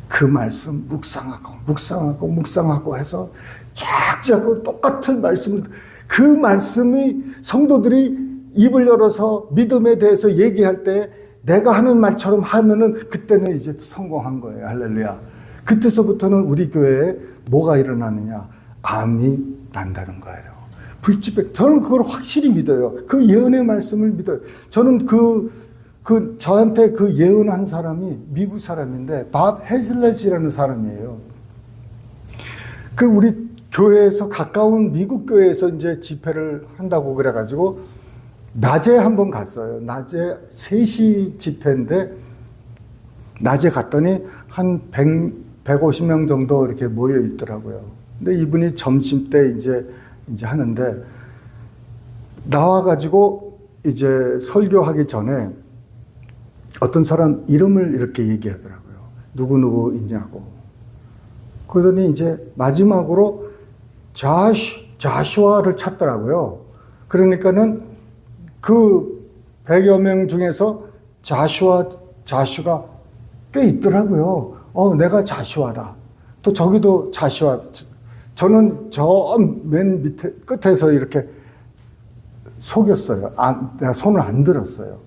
그 말씀 묵상하고 해서 자꾸 똑같은 말씀을 그 말씀이 성도들이 입을 열어서 믿음에 대해서 얘기할 때 내가 하는 말처럼 하면은 그때는 이제 성공한 거예요. 할렐루야. 그때서부터는 우리 교회에 뭐가 일어나느냐? 암이 난다는 거예요. 불집에 저는 그걸 확실히 믿어요. 그 예언의 말씀을 믿어요. 저는 저한테 그 예언한 사람이 미국 사람인데 밥 헤즐렛이라는 사람이에요. 우리 교회에서 가까운 미국 교회에서 이제 집회를 한다고 그래가지고 낮에 한번 갔어요. 낮에 3시 집회인데 낮에 갔더니 한 150명 정도 이렇게 모여 있더라고요. 근데 이분이 점심 때 이제 하는데 나와가지고 이제 설교하기 전에 어떤 사람 이름을 이렇게 얘기하더라고요. 누구 있냐고. 그러더니 이제 마지막으로 자슈아를 찾더라고요. 그러니까는 그 100여 명 중에서 자슈가 꽤 있더라고요. 내가 자슈아다. 또 저기도 자슈아. 저는 저 맨 밑에 끝에서 이렇게 속였어요. 내가 손을 안 들었어요.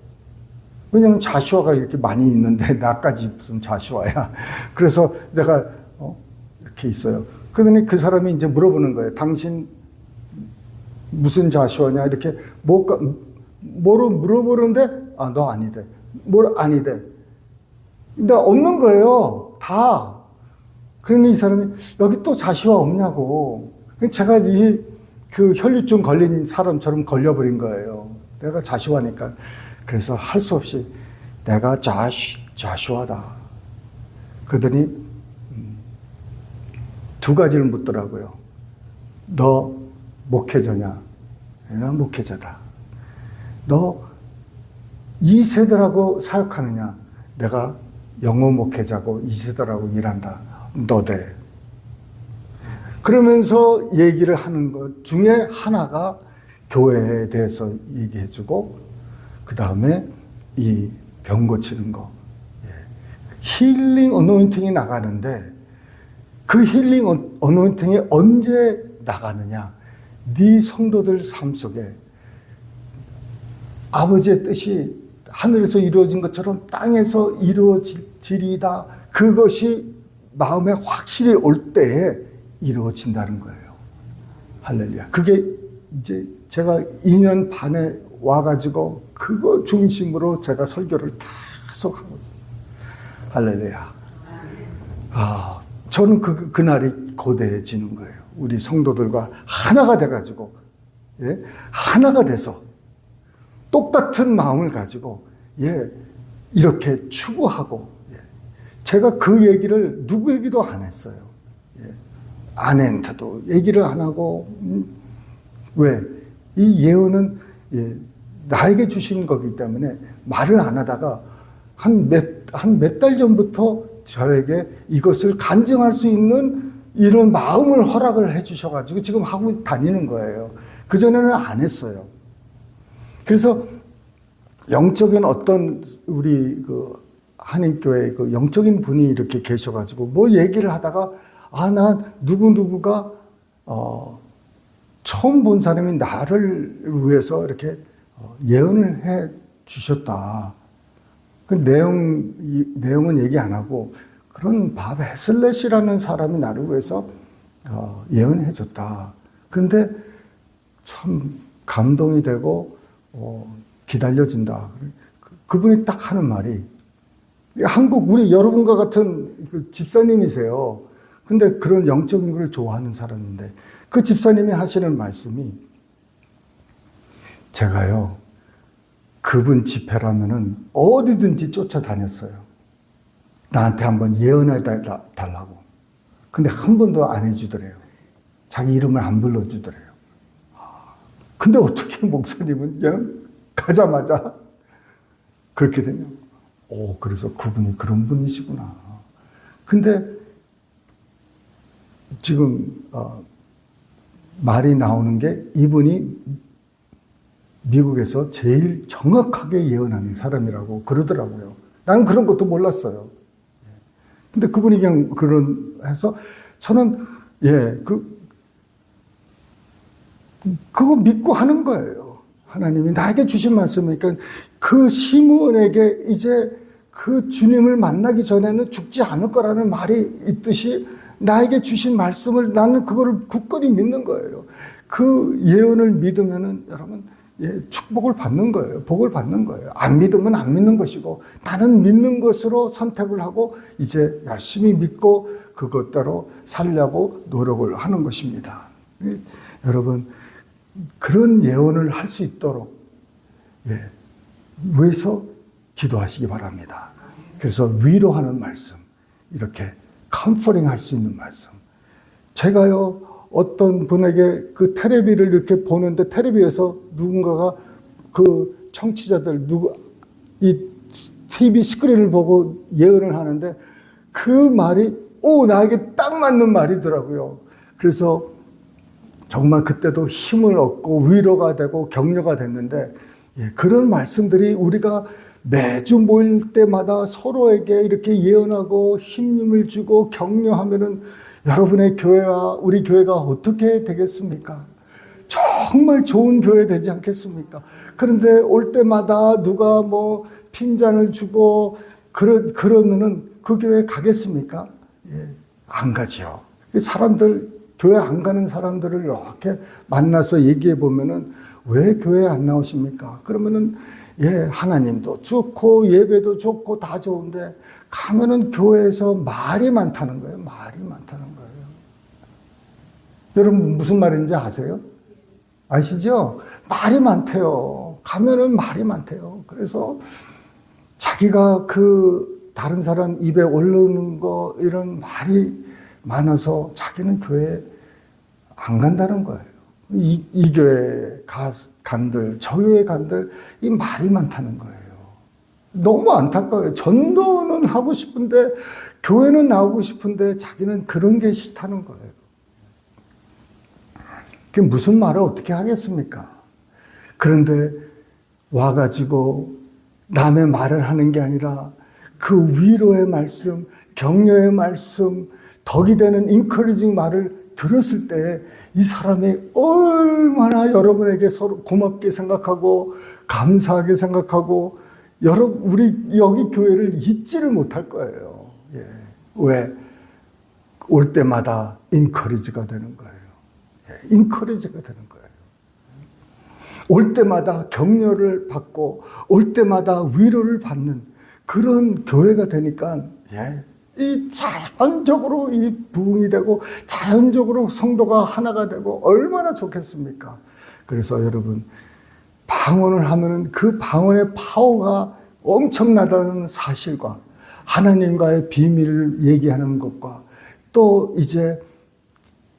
왜냐면 자슈아가 이렇게 많이 있는데 나까지 무슨 자슈아야. 그래서 내가 이렇게 있어요. 그러더니 그 사람이 이제 물어보는 거예요. 당신 무슨 자슈아냐? 이렇게 뭐로 물어보는데 너 아니대. 뭘 아니대. 근데 없는 거예요. 다. 그러니 이 사람이 여기 또 자슈아 없냐고. 제가 그 혈류증 걸린 사람처럼 걸려버린 거예요. 내가 자슈아니까. 그래서 할 수 없이 내가 자슈아다. 그러더니 2가지를 묻더라고요. 너 목회자냐? 난 목회자다. 너 2세대라고 사역하느냐? 내가 영어 목회자고 2세대라고 일한다. 너대. 그러면서 얘기를 하는 것 중에 하나가 교회에 대해서 얘기해주고, 그 다음에 이 병 고치는 거, 힐링 어노인팅이 나가는데 그 힐링 어노인팅이 언제 나가느냐? 네 성도들 삶 속에 아버지의 뜻이 하늘에서 이루어진 것처럼 땅에서 이루어지리다. 그것이 마음에 확실히 올 때에 이루어진다는 거예요. 할렐루야. 그게 이제 제가 2년 반에 와가지고 그거 중심으로 제가 설교를 계속 하고 있어요. 할렐루야. 저는 그날이 고대해지는 거예요. 우리 성도들과 하나가 돼가지고, 하나가 돼서 똑같은 마음을 가지고, 이렇게 추구하고, 제가 그 얘기를 누구에게도 안 했어요. 아내한테도 얘기를 안 하고, 왜? 이 예언은 나에게 주신 거기 때문에 말을 안 하다가 한 몇 달 전부터 저에게 이것을 간증할 수 있는 이런 마음을 허락을 해 주셔가지고 지금 하고 다니는 거예요. 그전에는 안 했어요. 그래서 영적인 어떤 우리 그 한인교회 그 영적인 분이 이렇게 계셔가지고 뭐 얘기를 하다가 난 누구누구가 처음 본 사람이 나를 위해서 이렇게 예언을 해 주셨다. 그 내용은 얘기 안 하고 그런 밥 헤슬렛이라는 사람이 나를 위해서 예언해 줬다. 근데 참 감동이 되고 기다려진다. 그분이 딱 하는 말이 한국 우리 여러분과 같은 그 집사님이세요. 근데 그런 영적인 걸 좋아하는 사람인데 그 집사님이 하시는 말씀이 제가요 그분 집회라면은 어디든지 쫓아다녔어요. 나한테 한번 예언해 달라고. 근데 한 번도 안 해주더래요. 자기 이름을 안 불러주더래요. 근데 어떻게 목사님은 그냥 가자마자 그렇게 되냐. 그래서 그분이 그런 분이시구나. 근데 지금 말이 나오는 게 이분이 미국에서 제일 정확하게 예언하는 사람이라고 그러더라고요. 나는 그런 것도 몰랐어요. 근데 그분이 그냥 해서 저는 그거 믿고 하는 거예요. 하나님이 나에게 주신 말씀이니까 그 시므온에게 이제 그 주님을 만나기 전에는 죽지 않을 거라는 말이 있듯이 나에게 주신 말씀을 나는 그거를 굳건히 믿는 거예요. 그 예언을 믿으면은 여러분 축복을 받는 거예요. 복을 받는 거예요. 안 믿으면 안 믿는 것이고 나는 믿는 것으로 선택을 하고 이제 열심히 믿고 그것대로 살려고 노력을 하는 것입니다. 여러분 그런 예언을 할 수 있도록 위해서 기도하시기 바랍니다. 그래서 위로하는 말씀, 이렇게 컴포팅 할 수 있는 말씀. 제가요 어떤 분에게 그 텔레비를 이렇게 보는데 텔레비에서 누군가가 그 청취자들 이 TV 스크린을 보고 예언을 하는데 그 말이 나에게 딱 맞는 말이더라고요. 그래서 정말 그때도 힘을 얻고 위로가 되고 격려가 됐는데 그런 말씀들이 우리가 매주 모일 때마다 서로에게 이렇게 예언하고 힘을 주고 격려하면은 여러분의 교회와 우리 교회가 어떻게 되겠습니까? 정말 좋은 교회 되지 않겠습니까? 그런데 올 때마다 누가 뭐 핀잔을 주고 그러면은 그 교회 가겠습니까? 안 가죠. 사람들 교회 안 가는 사람들을 이렇게 만나서 얘기해 보면은 왜 교회 안 나오십니까? 그러면은 하나님도 좋고 예배도 좋고 다 좋은데 가면은 교회에서 말이 많다는 거예요. 말이 많다는 거예요. 여러분 무슨 말인지 아세요? 아시죠? 말이 많대요. 가면은 말이 많대요. 그래서 자기가 그 다른 사람 입에 올르는 거 이런 말이 많아서 자기는 교회에 안 간다는 거예요. 이 교회 간들, 저 교회 간들 이 말이 많다는 거예요. 너무 안타까워요. 전도는 하고 싶은데 교회는 나오고 싶은데 자기는 그런 게 싫다는 거예요. 그게 무슨 말을 어떻게 하겠습니까? 그런데 와가지고 남의 말을 하는 게 아니라 그 위로의 말씀, 격려의 말씀, 덕이 되는 인커리징 말을 들었을 때 이 사람이 얼마나 여러분에게 서로 고맙게 생각하고 감사하게 생각하고 우리 여기 교회를 잊지를 못할 거예요. 예. 왜? 올 때마다 인커리지가 되는 거예요. 예. 인커리지가 되는 거예요. 올 때마다 격려를 받고 올 때마다 위로를 받는 그런 교회가 되니까 예. 이 자연적으로 이 부흥이 되고 자연적으로 성도가 하나가 되고 얼마나 좋겠습니까? 그래서 여러분 방언을 하면은 그 방언의 파워가 엄청나다는 사실과 하나님과의 비밀을 얘기하는 것과 또 이제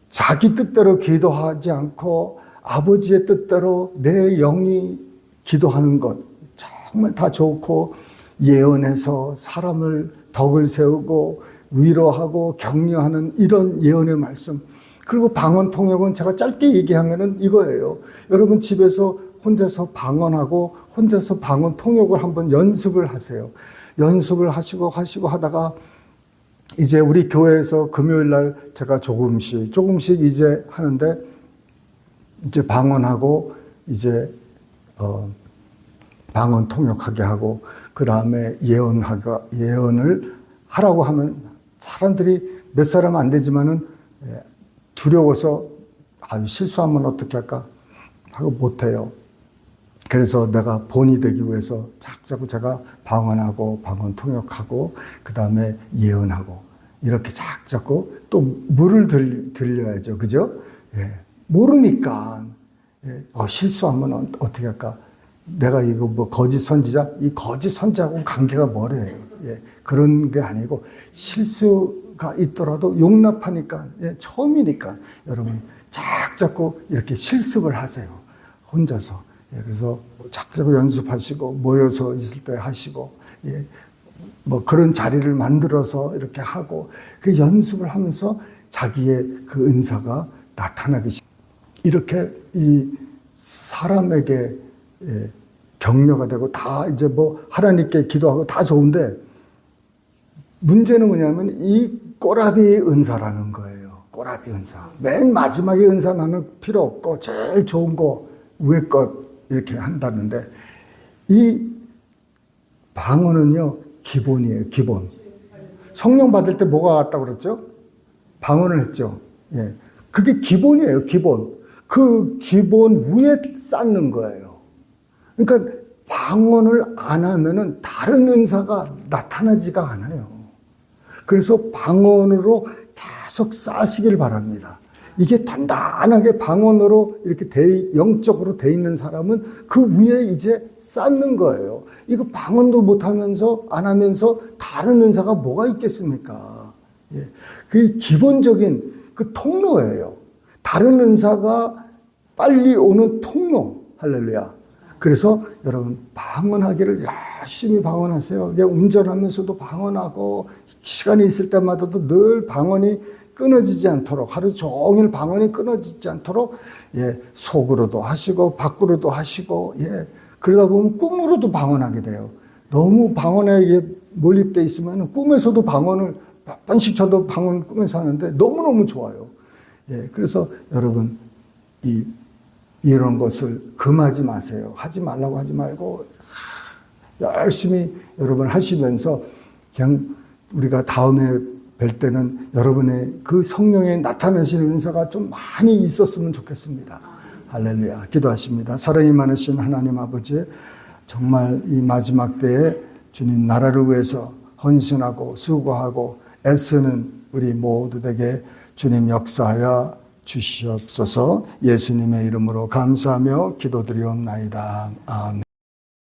자기 뜻대로 기도하지 않고 아버지의 뜻대로 내 영이 기도하는 것 정말 다 좋고 예언해서 사람을 덕을 세우고 위로하고 격려하는 이런 예언의 말씀. 그리고 방언 통역은 제가 짧게 얘기하면은 이거예요. 여러분 집에서 혼자서 방언하고 혼자서 방언 통역을 한번 연습을 하세요. 연습을 하시고 하다가 이제 우리 교회에서 금요일 날 제가 조금씩 이제 하는데 이제 방언하고 이제 방언 통역하게 하고 그 다음에 예언을 하라고 하면 사람들이 몇 사람 안 되지만은 두려워서 실수하면 어떻게 할까 하고 못해요. 그래서 내가 본이 되기 위해서 자꾸 제가 방언하고 방언 통역하고 그 다음에 예언하고 이렇게 자꾸 또 물을 들려야죠. 그죠? 예. 모르니까 실수하면 어떻게 할까? 내가 이거 뭐 거짓 선지자? 이 거짓 선지자하고 관계가 뭐래요? 예, 그런 게 아니고 실수가 있더라도 용납하니까 처음이니까 여러분 자꾸 이렇게 실습을 하세요. 혼자서. 예, 그래서 자꾸 연습하시고 모여서 있을 때 하시고 예, 뭐 그런 자리를 만들어서 이렇게 하고 그 연습을 하면서 자기의 그 은사가 나타나기 시작해요. 이렇게 이 사람에게 격려가 되고 다 이제 뭐 하나님께 기도하고 다 좋은데 문제는 뭐냐면 이 꼬라비 은사라는 거예요. 꼬라비 은사. 맨 마지막에 은사 나는 필요 없고 제일 좋은 거 위에 것 이렇게 한다는데 이 방언은요 기본이에요. 기본. 성령 받을 때 뭐가 왔다고 그랬죠? 방언을 했죠. 예. 그게 기본이에요. 기본. 그 기본 위에 쌓는 거예요. 그러니까 방언을 안 하면은 다른 은사가 나타나지가 않아요. 그래서 방언으로 계속 쌓으시길 바랍니다. 이게 단단하게 방언으로 이렇게 영적으로 돼 있는 사람은 그 위에 이제 쌓는 거예요. 이거 방언도 못 하면서 안 하면서 다른 은사가 뭐가 있겠습니까? 예. 그게 기본적인 그 통로예요. 다른 은사가 빨리 오는 통로. 할렐루야. 그래서 여러분 방언하기를 열심히 방언하세요. 운전하면서도 방언하고 시간이 있을 때마다도 늘 방언이 끊어지지 않도록 하루 종일 방언이 끊어지지 않도록 예, 속으로도 하시고 밖으로도 하시고 예, 그러다 보면 꿈으로도 방언하게 돼요. 너무 방언에 몰입돼 있으면 꿈에서도 방언을 몇 번씩 저도 방언 꿈에서 하는데 너무너무 좋아요. 예, 그래서 여러분 이런 것을 금하지 마세요. 하지 말라고 하지 말고 열심히 여러분 하시면서 그냥 우리가 다음에 뵐 때는 여러분의 그 성령의 나타나시는 은사가 좀 많이 있었으면 좋겠습니다. 할렐루야. 기도하십니다. 사랑이 많으신 하나님 아버지, 정말 이 마지막 때에 주님 나라를 위해서 헌신하고 수고하고 애쓰는 우리 모두에게 주님 역사하여 주시옵소서. 예수님의 이름으로 감사하며 기도드리옵나이다. 아멘.